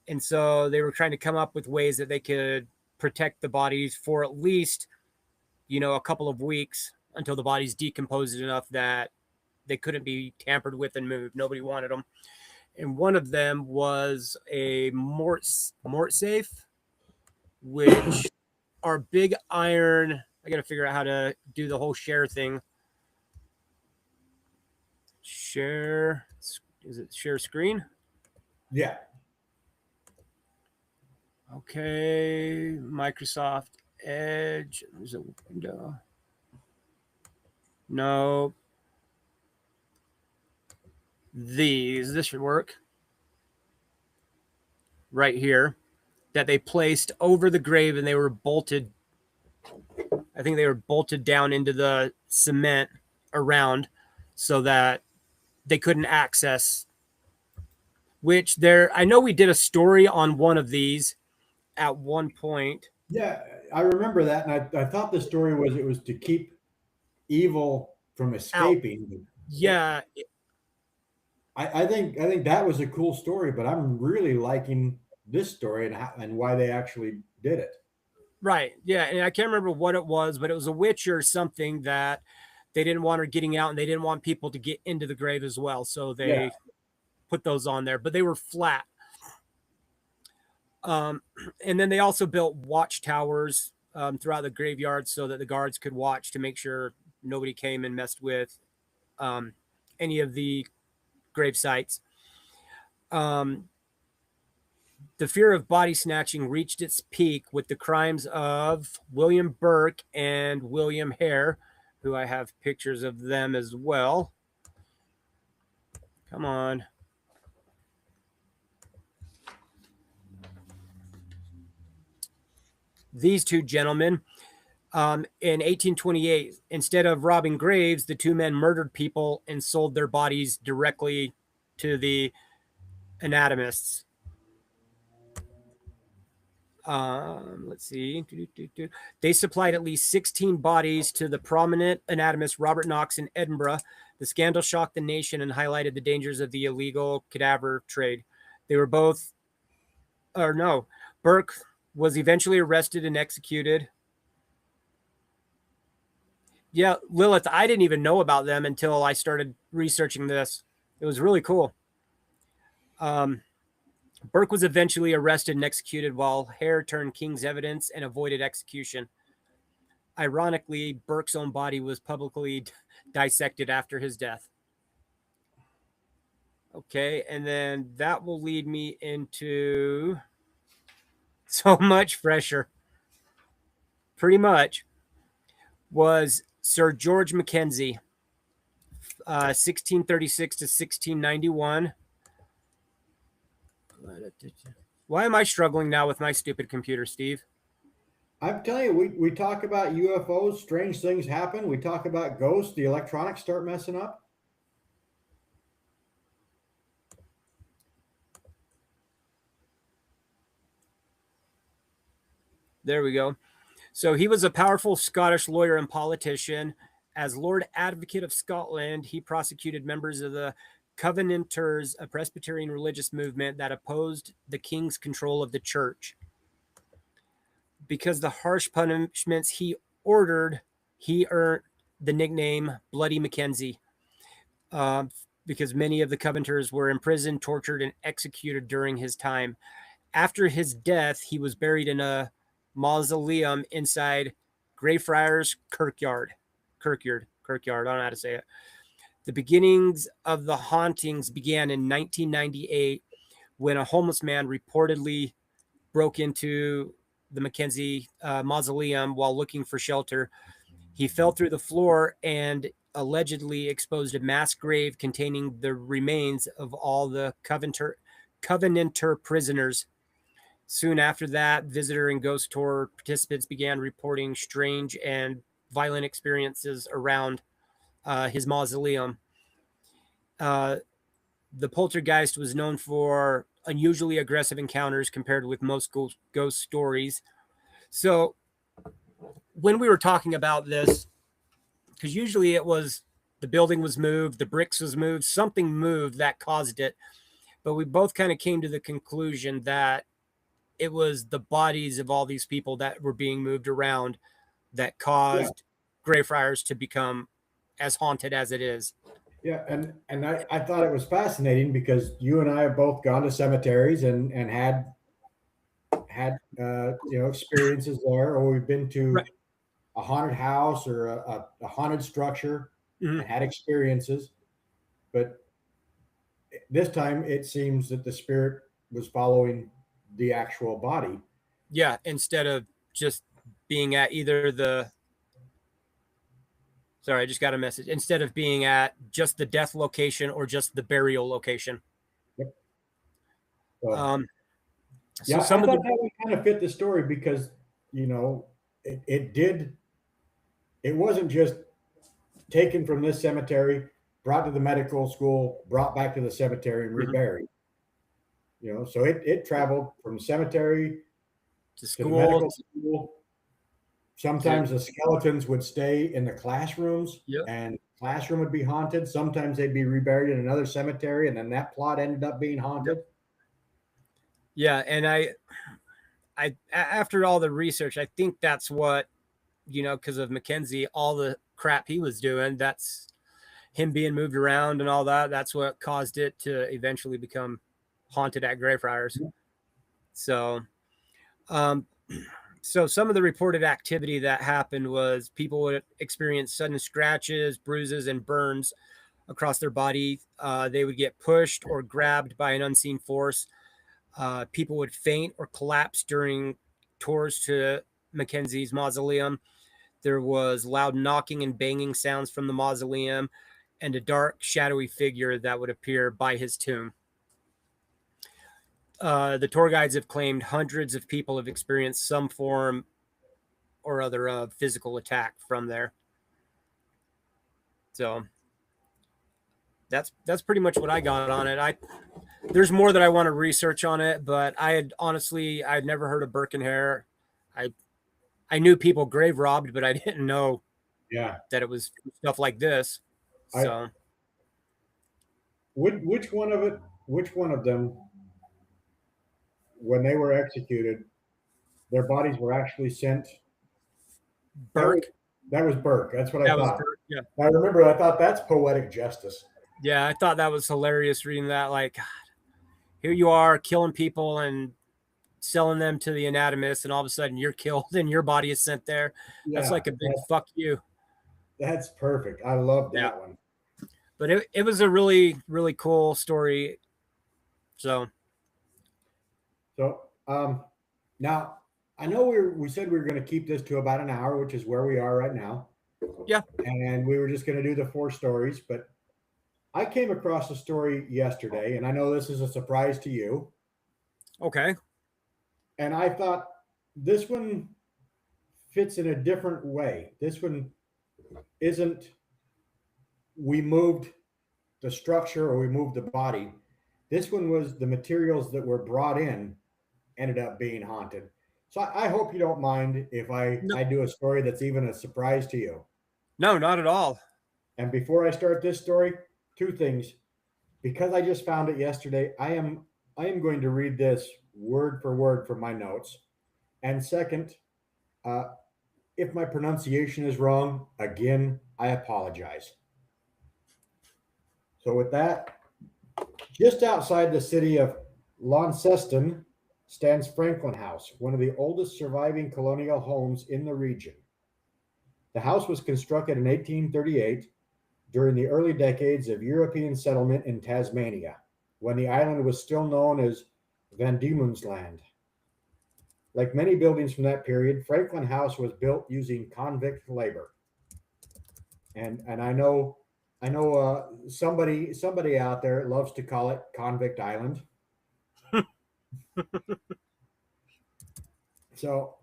And so they were trying to come up with ways that they could protect the bodies for at least, a couple of weeks, until the bodies decomposed enough that they couldn't be tampered with and moved. Nobody wanted them. And one of them was a mort safe, which are big iron. I got to figure out how to do the whole share thing. Share. Is it share screen? Yeah. Okay. Microsoft Edge. There's a window. No. This should work. Right here. That they placed over the grave, and they were bolted. I think they were bolted down into the cement around so that they couldn't access. Which I know we did a story on one of these at one point. Yeah, I remember that, and I thought the story was it was to keep evil from escaping. Yeah. I think that was a cool story, but I'm really liking this story and why they actually did it. Right. Yeah. And I can't remember what it was, but it was a witch or something that they didn't want her getting out, and they didn't want people to get into the grave as well. So they put those on there, but they were flat. And then they also built watchtowers throughout the graveyard so that the guards could watch to make sure nobody came and messed with any of the grave sites. The fear of body snatching reached its peak with the crimes of William Burke and William Hare, who I have pictures of them as well. Come on. These two gentlemen, in 1828, instead of robbing graves, the two men murdered people and sold their bodies directly to the anatomists. Let's see. They supplied at least 16 bodies to the prominent anatomist Robert Knox in Edinburgh. The scandal shocked the nation and highlighted the dangers of the illegal cadaver trade. They were both, or no, Burke was eventually arrested and executed. Yeah, Lilith, I didn't even know about them until I started researching this. It was really cool. Burke was eventually arrested and executed while Hare turned king's evidence and avoided execution. Ironically, Burke's own body was publicly dissected after his death. Okay, and then that will lead me into so much fresher. Pretty much was Sir George Mackenzie, 1636 to 1691. Why am I struggling now with my stupid computer, Steve? I'm telling you, we talk about UFOs, strange things happen. We talk about ghosts, the electronics start messing up. There we go. So he was a powerful Scottish lawyer and politician. As Lord Advocate of Scotland, he prosecuted members of the Covenanters, a Presbyterian religious movement that opposed the king's control of the church. Because the harsh punishments he ordered, he earned the nickname Bloody Mackenzie. Because many of the Covenanters were imprisoned, tortured, and executed during his time. After his death, he was buried in a mausoleum inside Greyfriars Kirkyard. I don't know how to say it. The beginnings of the hauntings began in 1998 when a homeless man reportedly broke into the Mackenzie mausoleum while looking for shelter. He fell through the floor and allegedly exposed a mass grave containing the remains of all the Covenanter prisoners. Soon after that, visitor and ghost tour participants began reporting strange and violent experiences around his mausoleum. The poltergeist was known for unusually aggressive encounters compared with most ghost stories. So when we were talking about this, because usually it was the building was moved, the bricks was moved, something moved that caused it. But we both kind of came to the conclusion that it was the bodies of all these people that were being moved around that caused Greyfriars to become as haunted as it is. Yeah, and I thought it was fascinating because you and I have both gone to cemeteries and had experiences there, or we've been to a haunted house or a haunted structure and had experiences. But this time it seems that the spirit was following the actual body. Yeah, instead of just being at either the sorry, I just got a message. Instead of being at just the death location or just the burial location. Yep. So yeah, some I of thought that would kind of fit the story because, it wasn't just taken from this cemetery, brought to the medical school, brought back to the cemetery and reburied. So it traveled from cemetery to the medical school. school. Sometimes the skeletons would stay in the classrooms and classroom would be haunted. Sometimes they'd be reburied in another cemetery and then that plot ended up being haunted. Yeah. And I after all the research, I think that's what, because of Mackenzie, all the crap he was doing, that's him being moved around and all that. That's what caused it to eventually become haunted at Greyfriars. So, so some of the reported activity that happened was people would experience sudden scratches, bruises, and burns across their body. They would get pushed or grabbed by an unseen force. People would faint or collapse during tours to Mackenzie's mausoleum. There was loud knocking and banging sounds from the mausoleum and a dark, shadowy figure that would appear by his tomb. The tour guides have claimed hundreds of people have experienced some form or other of physical attack from there. So that's pretty much what I got on it. there's more that I want to research on it, but I'd never heard of Birkenhair. I knew people grave robbed, but I didn't know Yeah. that it was stuff like this. So which one of them, when they were executed, their bodies were actually sent? Burke. That was Burke. That's what I thought. Burke, yeah. I remember. I thought that's poetic justice. Yeah, I thought that was hilarious reading that. Like, God, here you are killing people and selling them to the anatomist, and all of a sudden you're killed and your body is sent there. Yeah, that's like a big fuck you. That's perfect. I love that one. But it was a really, really cool story. So now I know we said we were going to keep this to about an hour, which is where we are right now. Yeah. And we were just going to do the 4 stories, but I came across a story yesterday, and I know this is a surprise to you. Okay. And I thought this one fits in a different way. This one isn't, we moved the structure or we moved the body. This one was the materials that were brought in ended up being haunted. So I hope you don't mind if I do a story that's even a surprise to you. No, not at all. And before I start this story, 2 things. Because I just found it yesterday, I am going to read this word for word from my notes. And second, if my pronunciation is wrong, again, I apologize. So with that, just outside the city of Launceston stands Franklin House, one of the oldest surviving colonial homes in the region. The house was constructed in 1838 during the early decades of European settlement in Tasmania, when the island was still known as Van Diemen's Land. Like many buildings from that period, Franklin House was built using convict labor. And I know somebody out there loves to call it Convict Island. So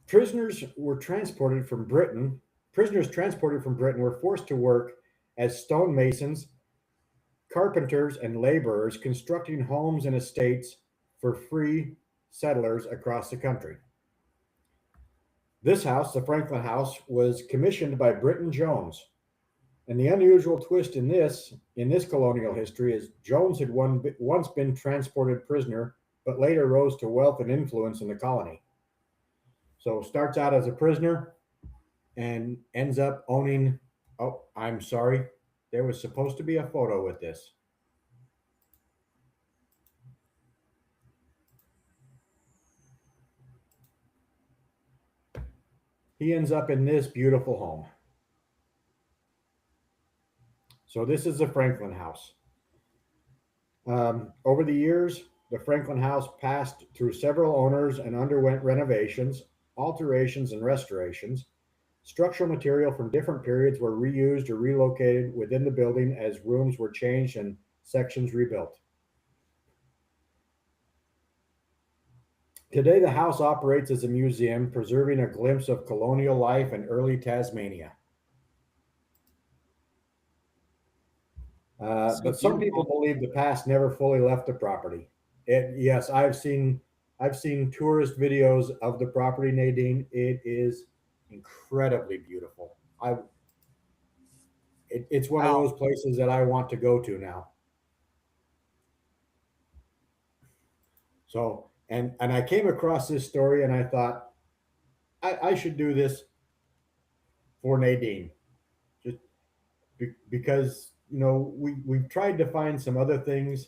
prisoners transported from Britain were forced to work as stonemasons, carpenters, and laborers constructing homes and estates for free settlers across the country. This house, the Franklin House, was commissioned by Britton Jones. And the unusual twist in this colonial history is Jones had once been transported prisoner, but later rose to wealth and influence in the colony. So starts out as a prisoner and ends up owning, oh, I'm sorry, there was supposed to be a photo with this. He ends up in this beautiful home. So this is the Franklin House. Over the years, the Franklin House passed through several owners and underwent renovations, alterations, and restorations. Structural material from different periods were reused or relocated within the building as rooms were changed and sections rebuilt. Today, the house operates as a museum, preserving a glimpse of colonial life in early Tasmania. But some people believe the past never fully left the property. Yes, I've seen tourist videos of the property, Nadine. It is incredibly beautiful. It's one of those places that I want to go to now. So, and I came across this story and I thought I should do this for Nadine, just because we've tried to find some other things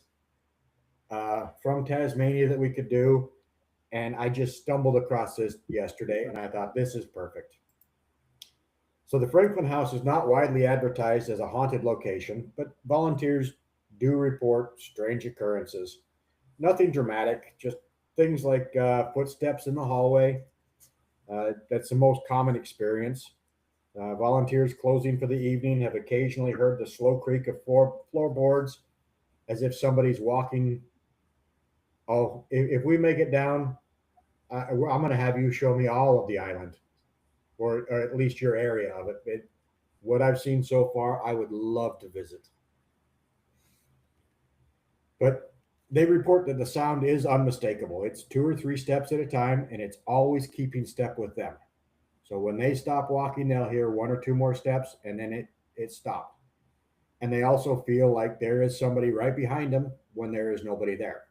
from Tasmania that we could do, and I just stumbled across this yesterday, and I thought this is perfect. So the Franklin House is not widely advertised as a haunted location, but volunteers do report strange occurrences. Nothing dramatic, just things like footsteps in the hallway. That's the most common experience. Volunteers closing for the evening have occasionally heard the slow creak of floorboards as if somebody's walking. Oh, if we make it down, I'm going to have you show me all of the island, or at least your area of it. what I've seen so far, I would love to visit. But they report that the sound is unmistakable. It's 2 or 3 steps at a time, and it's always keeping step with them. So when they stop walking, they'll hear 1 or 2 more steps, and then it stopped. And they also feel like there is somebody right behind them when there is nobody there.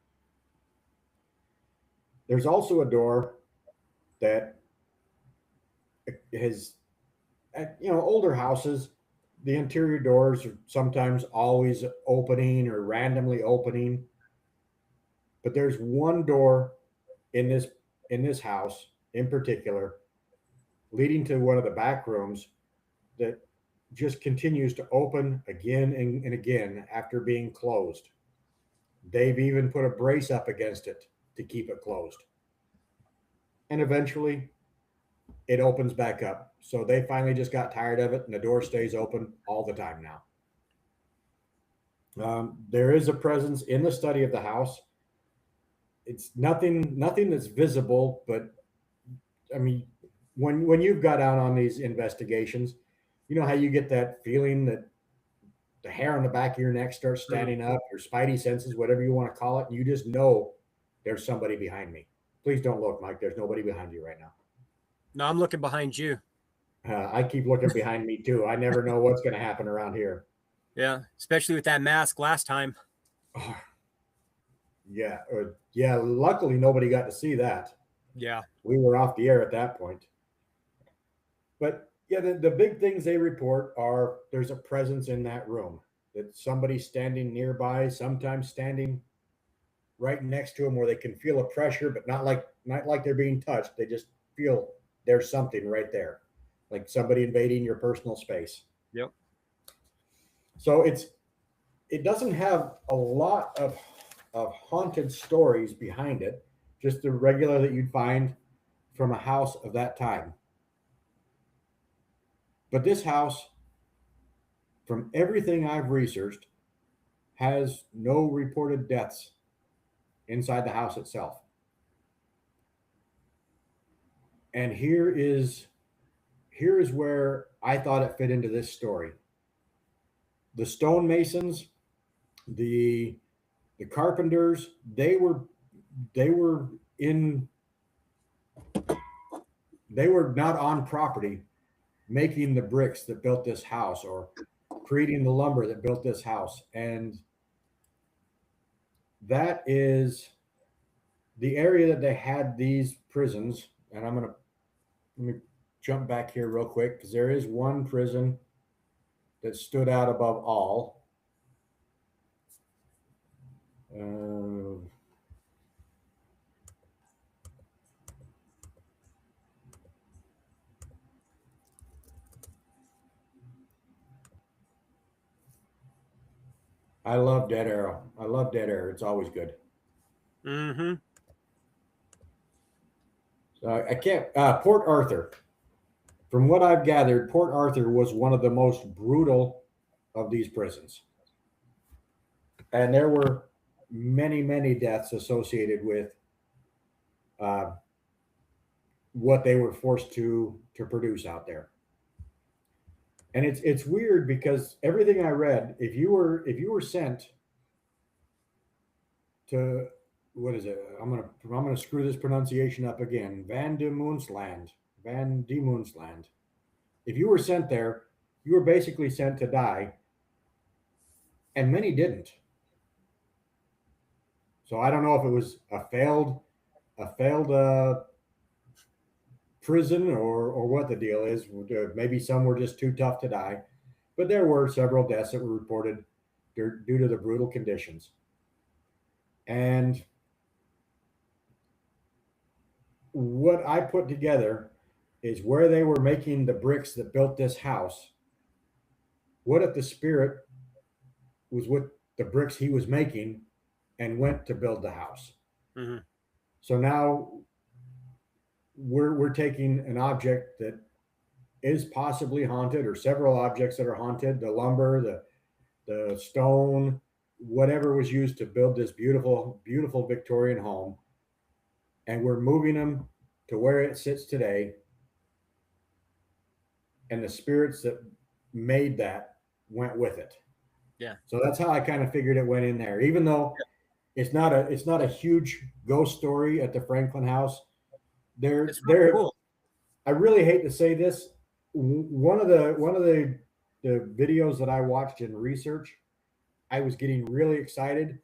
There's also a door that has, older houses, the interior doors are sometimes always opening or randomly opening. But there's one door in this house in particular, leading to one of the back rooms, that just continues to open again and again after being closed. They've even put a brace up against it to keep it closed. And eventually it opens back up. So they finally just got tired of it, and the door stays open all the time now. There is a presence in the study of the house. It's nothing that's visible, but I mean, when you've got out on these investigations, you know how you get that feeling that the hair on the back of your neck starts standing up, your spidey senses, whatever you want to call it, and you just know there's somebody behind me. Please don't look, Mike. There's nobody behind you right now. No, I'm looking behind you. I keep looking behind me too. I never know what's going to happen around here. Yeah, especially with that mask last time. Oh, yeah. Luckily, nobody got to see that. Yeah. We were off the air at that point. But yeah, the big things they report are there's a presence in that room, that somebody's standing nearby, sometimes standing right next to them where they can feel a pressure, but not like they're being touched. They just feel there's something right there, like somebody invading your personal space. Yep. So it doesn't have a lot of haunted stories behind it, just the regular that you'd find from a house of that time. But this house, from everything I've researched, has no reported deaths inside the house itself. And here is where I thought it fit into this story. The stonemasons, the carpenters, they were not on property making the bricks that built this house or creating the lumber that built this house. And that is the area that they had these prisons. And let me jump back here real quick, because there is one prison that stood out above all. I love Dead Arrow. I love Dead Arrow. It's always good. Mm-hmm. So I can't. Port Arthur. From what I've gathered, Port Arthur was one of the most brutal of these prisons. And there were many, many deaths associated with what they were forced to produce out there. And it's weird, because everything I read, if you were sent to, what is it? I'm gonna screw this pronunciation up again. Van Diemen's Land. If you were sent there, you were basically sent to die, and many didn't. So I don't know if it was a failed prison or what the deal is. Maybe some were just too tough to die, but there were several deaths that were reported due to the brutal conditions. And what I put together is where they were making the bricks that built this house. What if the spirit was with the bricks he was making and went to build the house? Mm-hmm. So now we're taking an object that is possibly haunted, or several objects that are haunted, the lumber, the stone, whatever was used to build this beautiful, beautiful Victorian home, and we're moving them to where it sits today. And the spirits that made that went with it. Yeah. So that's how I kind of figured it went in there, even though it's not a huge ghost story at the Franklin house. It's really cool. I really hate to say this. One of the videos that I watched in research, I was getting really excited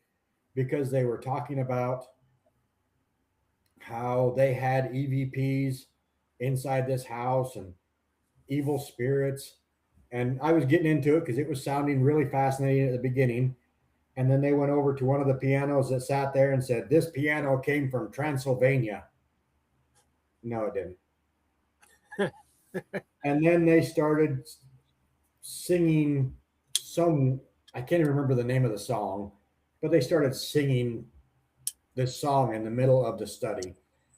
because they were talking about how they had EVPs inside this house and evil spirits. And I was getting into it because it was sounding really fascinating at the beginning. And then they went over to one of the pianos that sat there and said, "This piano came from Transylvania." No, it didn't. And then they started singing some, I can't even remember the name of the song, but they started singing this song in the middle of the study.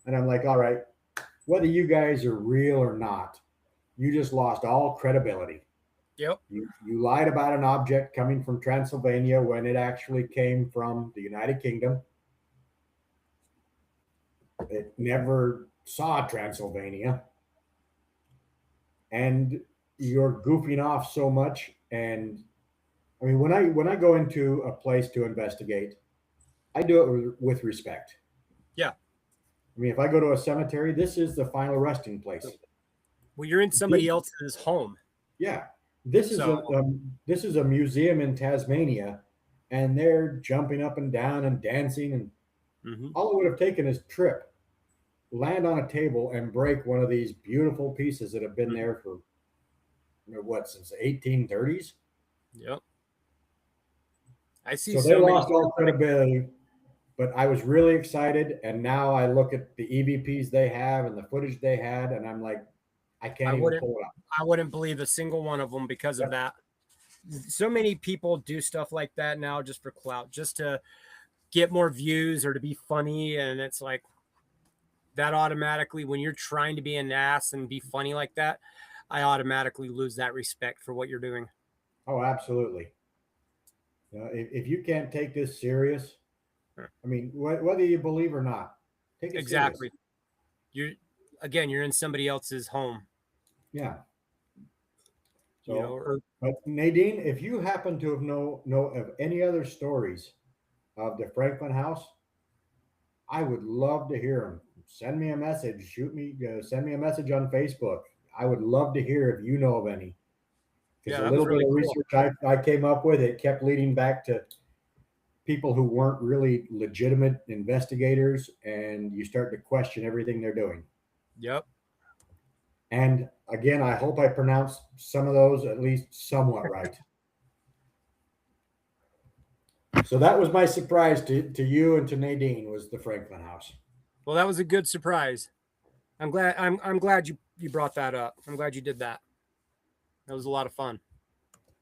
And I'm like, all right, whether you guys are real or not, you just lost all credibility. Yep. You lied about an object coming from Transylvania when it actually came from the United Kingdom. It never saw Transylvania. And you're goofing off so much. And I mean, when I go into a place to investigate, I do it with respect. Yeah. I mean, if I go to a cemetery, this is the final resting place. Well, you're in somebody else's home. Yeah. This is a museum in Tasmania, and they're jumping up and down and dancing, and all it would have taken is trip, land on a table, and break one of these beautiful pieces that have been there for what, since the 1830s. Yep. I see. So they lost all credibility, but I was really excited, and now I look at the EVPs they have and the footage they had, and I'm like, I can't even pull it up. I wouldn't believe a single one of them because of that. So many people do stuff like that now just for clout, just to get more views or to be funny. And it's like that automatically, when you're trying to be an ass and be funny like that, I automatically lose that respect for what you're doing. Oh, absolutely. If you can't take this serious, I mean, whether you believe or not, take it exactly. serious. You're in somebody else's home. Yeah. So, but Nadine, if you happen to know of any other stories of the Franklin house, I would love to hear them. Send me a message. Send me a message on Facebook. I would love to hear if you know of any. Because a little bit of research I came up with, it kept leading back to people who weren't really legitimate investigators, and you start to question everything they're doing. Yep. And again, I hope I pronounced some of those at least somewhat right. So that was my surprise to you and to Nadine, was the Franklin house. Well, that was a good surprise. I'm glad you brought that up. I'm glad you did that. That was a lot of fun.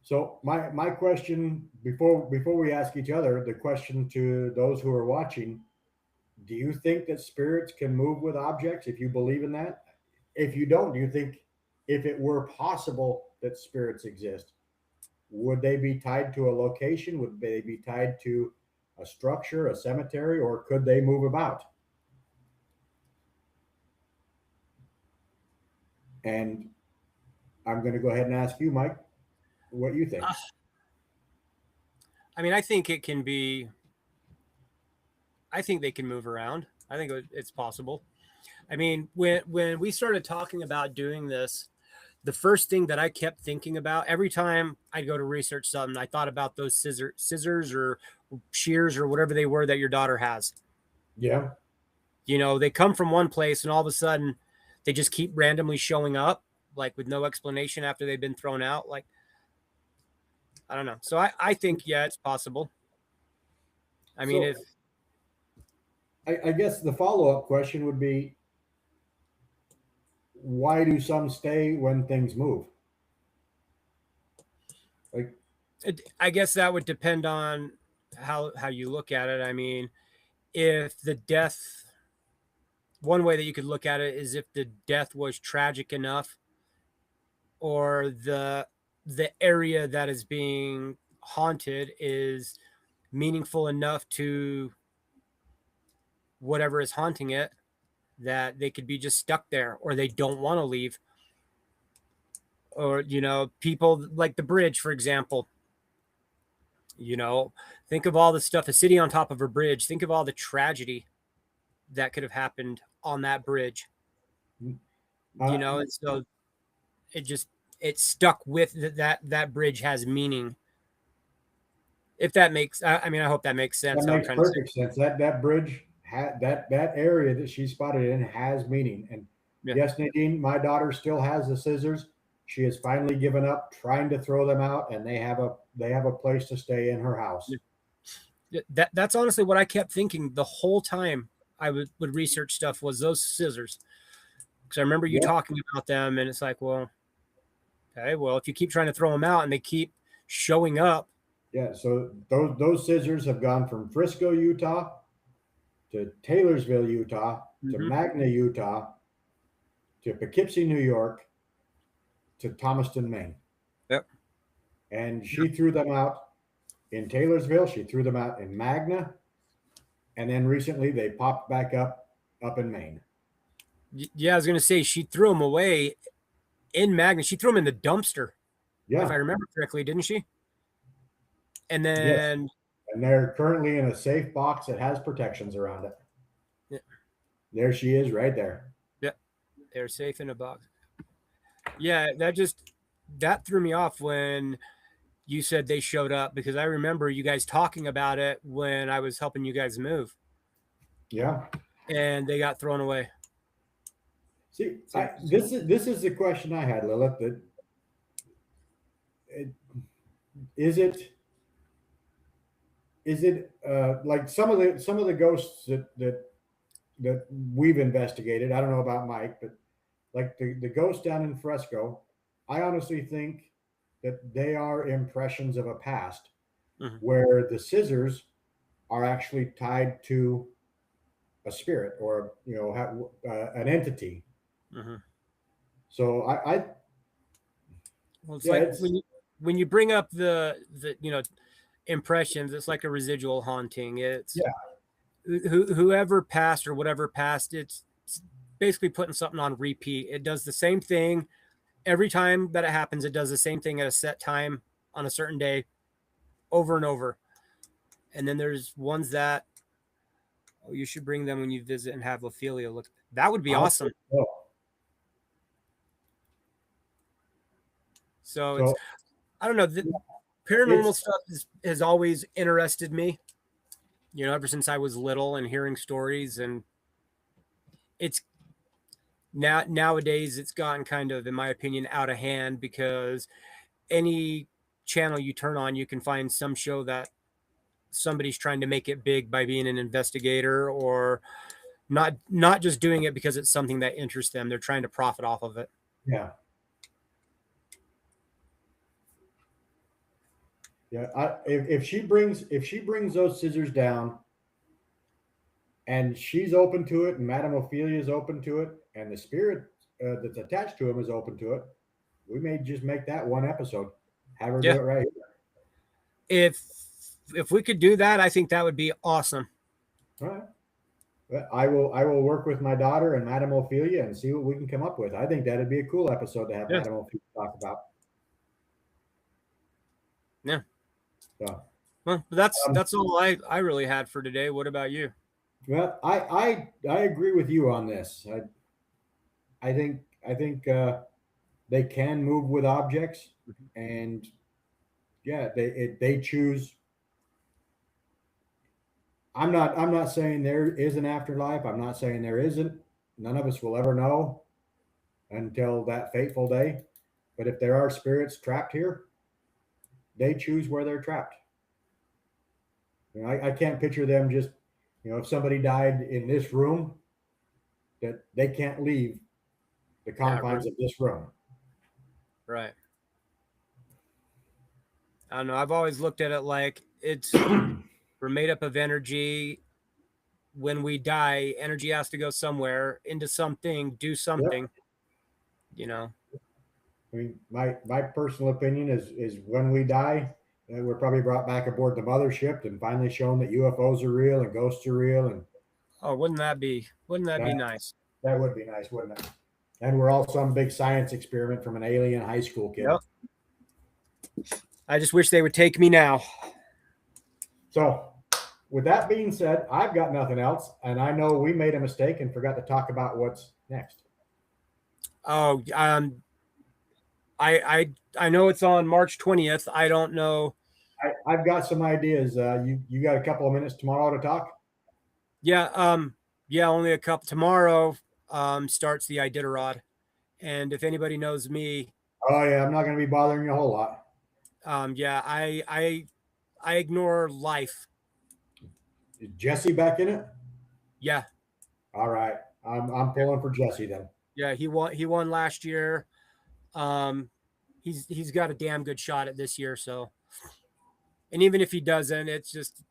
So my question before we ask each other, the question to those who are watching, do you think that spirits can move with objects? If you believe in that? If you don't, do you think if it were possible that spirits exist, would they be tied to a location? Would they be tied to a structure, a cemetery, or could they move about? And I'm going to go ahead and ask you, Mike, what you think. I mean, I think it can be. I think they can move around. I think it's possible. I mean, when we started talking about doing this, the first thing that I kept thinking about every time I'd go to research something, I thought about those scissors or shears or whatever they were that your daughter has. Yeah. You know, they come from one place and all of a sudden they just keep randomly showing up, like with no explanation after they've been thrown out. Like, I don't know. So I think, yeah, it's possible. I mean, I guess the follow-up question would be, why do some stay when things move? Like, I guess that would depend on how you look at it. I mean, if the death, one way that you could look at it is if the death was tragic enough, or the area that is being haunted is meaningful enough to whatever is haunting it, that they could be just stuck there or they don't want to leave. or people like the bridge, for example. Think of all the stuff, a city on top of a bridge. Think of all the tragedy that could have happened on that bridge. And so it stuck with that bridge has meaning. If that makes, I hope that makes sense. That makes perfect sense. That bridge that area that she spotted in has meaning. And yes, Nadine, my daughter still has the scissors. She has finally given up trying to throw them out, and they have a place to stay in her house. That's honestly what I kept thinking the whole time I would research stuff, was those scissors. Because I remember you talking about them, and it's like, well, okay, well, if you keep trying to throw them out and they keep showing up. Yeah, so those scissors have gone from Frisco, Utah, to Taylorsville, Utah, to Magna, Utah, to Poughkeepsie, New York, to Thomaston, Maine. Yep. And she threw them out in Taylorsville. She threw them out in Magna. And then recently they popped back up in Maine. Yeah, I was going to say she threw them away in Magna. She threw them in the dumpster. Yeah. If I remember correctly, didn't she? And then... Yes. And they're currently in a safe box that has protections around it. Yeah. There she is right there. Yep. They're safe in a box. Yeah, that threw me off when you said they showed up, because I remember you guys talking about it when I was helping you guys move. Yeah. And they got thrown away. See, this is the question I had, Lilith. Is it like some of the ghosts that we've investigated? I don't know about Mike, but like the ghost down in Fresco, I honestly think that they are impressions of a past, where the scissors are actually tied to a spirit or an entity. So well, it's like when you bring up the impressions, it's like a residual haunting. It's whoever passed or whatever passed, it's basically putting something on repeat. It does the same thing every time that it happens. It does the same thing at a set time on a certain day over and over. And then there's ones that, you should bring them when you visit and have Ophelia look. That would be awesome. So it's, I don't know. The paranormal stuff has always interested me, ever since I was little, and hearing stories. And it's nowadays it's gotten kind of, in my opinion, out of hand, because any channel you turn on, you can find some show that somebody's trying to make it big by being an investigator, or not just doing it because it's something that interests them. They're trying to profit off of it. Yeah. Yeah, if she brings those scissors down, and she's open to it, and Madame Ophelia is open to it, and the spirit that's attached to him is open to it, we may just make that one episode. Have her do it right here. If we could do that, I think that would be awesome. All right. I will work with my daughter and Madame Ophelia and see what we can come up with. I think that'd be a cool episode to have Madame Ophelia talk about. Yeah. So, well, that's all I really had for today. What about you? Well, I agree with you on this. I think they can move with objects, and they choose. I'm not saying there is an afterlife. I'm not saying there isn't. None of us will ever know until that fateful day. But if there are spirits trapped here, they choose where they're trapped. I can't picture them just, if somebody died in this room, that they can't leave the confines of this room. Right. I don't know. I've always looked at it like we're made up of energy. When we die, energy has to go somewhere, into something, do something. Yep. I mean, my personal opinion is when we die, we're probably brought back aboard the mothership and finally shown that UFOs are real and ghosts are real. And wouldn't that be nice? That would be nice, wouldn't it? And we're all some big science experiment from an alien high school kid. Yep. I just wish they would take me now. So, with that being said, I've got nothing else, and I know we made a mistake and forgot to talk about what's next. Oh, I know it's on March 20th. I don't know. I've got some ideas. You got a couple of minutes tomorrow to talk? Yeah, yeah, only a couple. Tomorrow starts the Iditarod, and if anybody knows me, Oh yeah, I'm not going to be bothering you a whole lot. yeah, I ignore life. Is Jesse back in it? Yeah, All right, I'm pulling for Jesse then. yeah, he won last year. He's got a damn good shot at this year. So, and even if he doesn't, it's just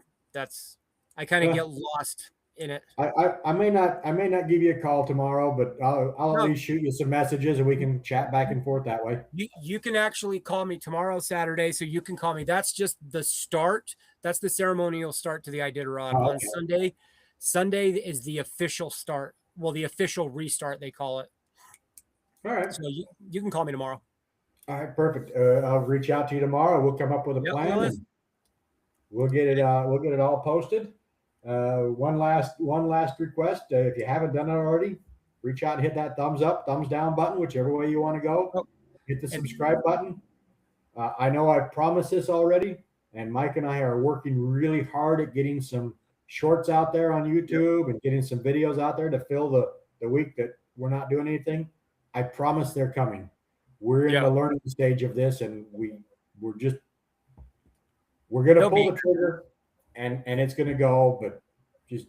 I kind of get lost in it. I may not give you a call tomorrow, but I'll No. at least shoot you some messages and we can chat back and forth that way. You can actually call me tomorrow, Saturday, so you can call me. That's just the start. That's the ceremonial start to the Iditarod. Oh, On okay. Sunday. Sunday is the official start. Well, the official restart, they call it. All right. So you can call me tomorrow. All right, perfect. I'll reach out to you tomorrow. We'll come up with a Yep, plan. no, And we'll get it all posted. One last request. If you haven't done it already, reach out and hit that thumbs up, thumbs down button, whichever way you want to go. Oh, Hit the subscribe button. I know I've promised this already, and Mike and I are working really hard at getting some shorts out there on YouTube and getting some videos out there to fill the week that we're not doing anything. I promise they're coming. We're in the learning stage of this, and we're gonna pull the trigger, and it's gonna go, but just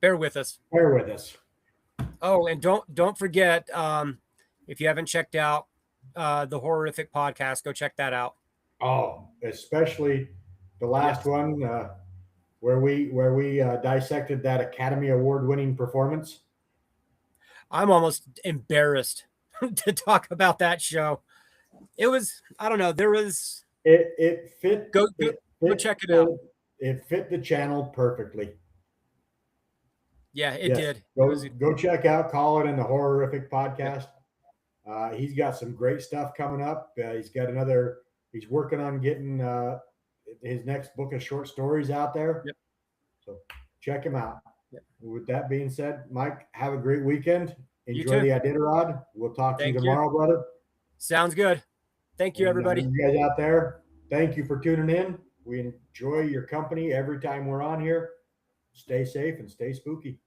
bear with us. Bear with us. Oh, and don't forget, if you haven't checked out the Horrific podcast, go check that out. Oh, especially the last one where we dissected that Academy Award winning performance. I'm almost embarrassed to talk about that show. It was, I don't know, there was it fit. Go check it out. It fit the channel perfectly. Yeah, it did. Go check out Colin and the Horrific podcast. He's got some great stuff coming up. He's working on getting his next book of short stories out there. Yep. So check him out. Yep. With that being said, Mike, have a great weekend. Enjoy You too. the Iditarod. We'll talk to you tomorrow, brother. Sounds good. Thank you, everybody. You guys out there, thank you for tuning in. We enjoy your company every time we're on here. Stay safe and stay spooky.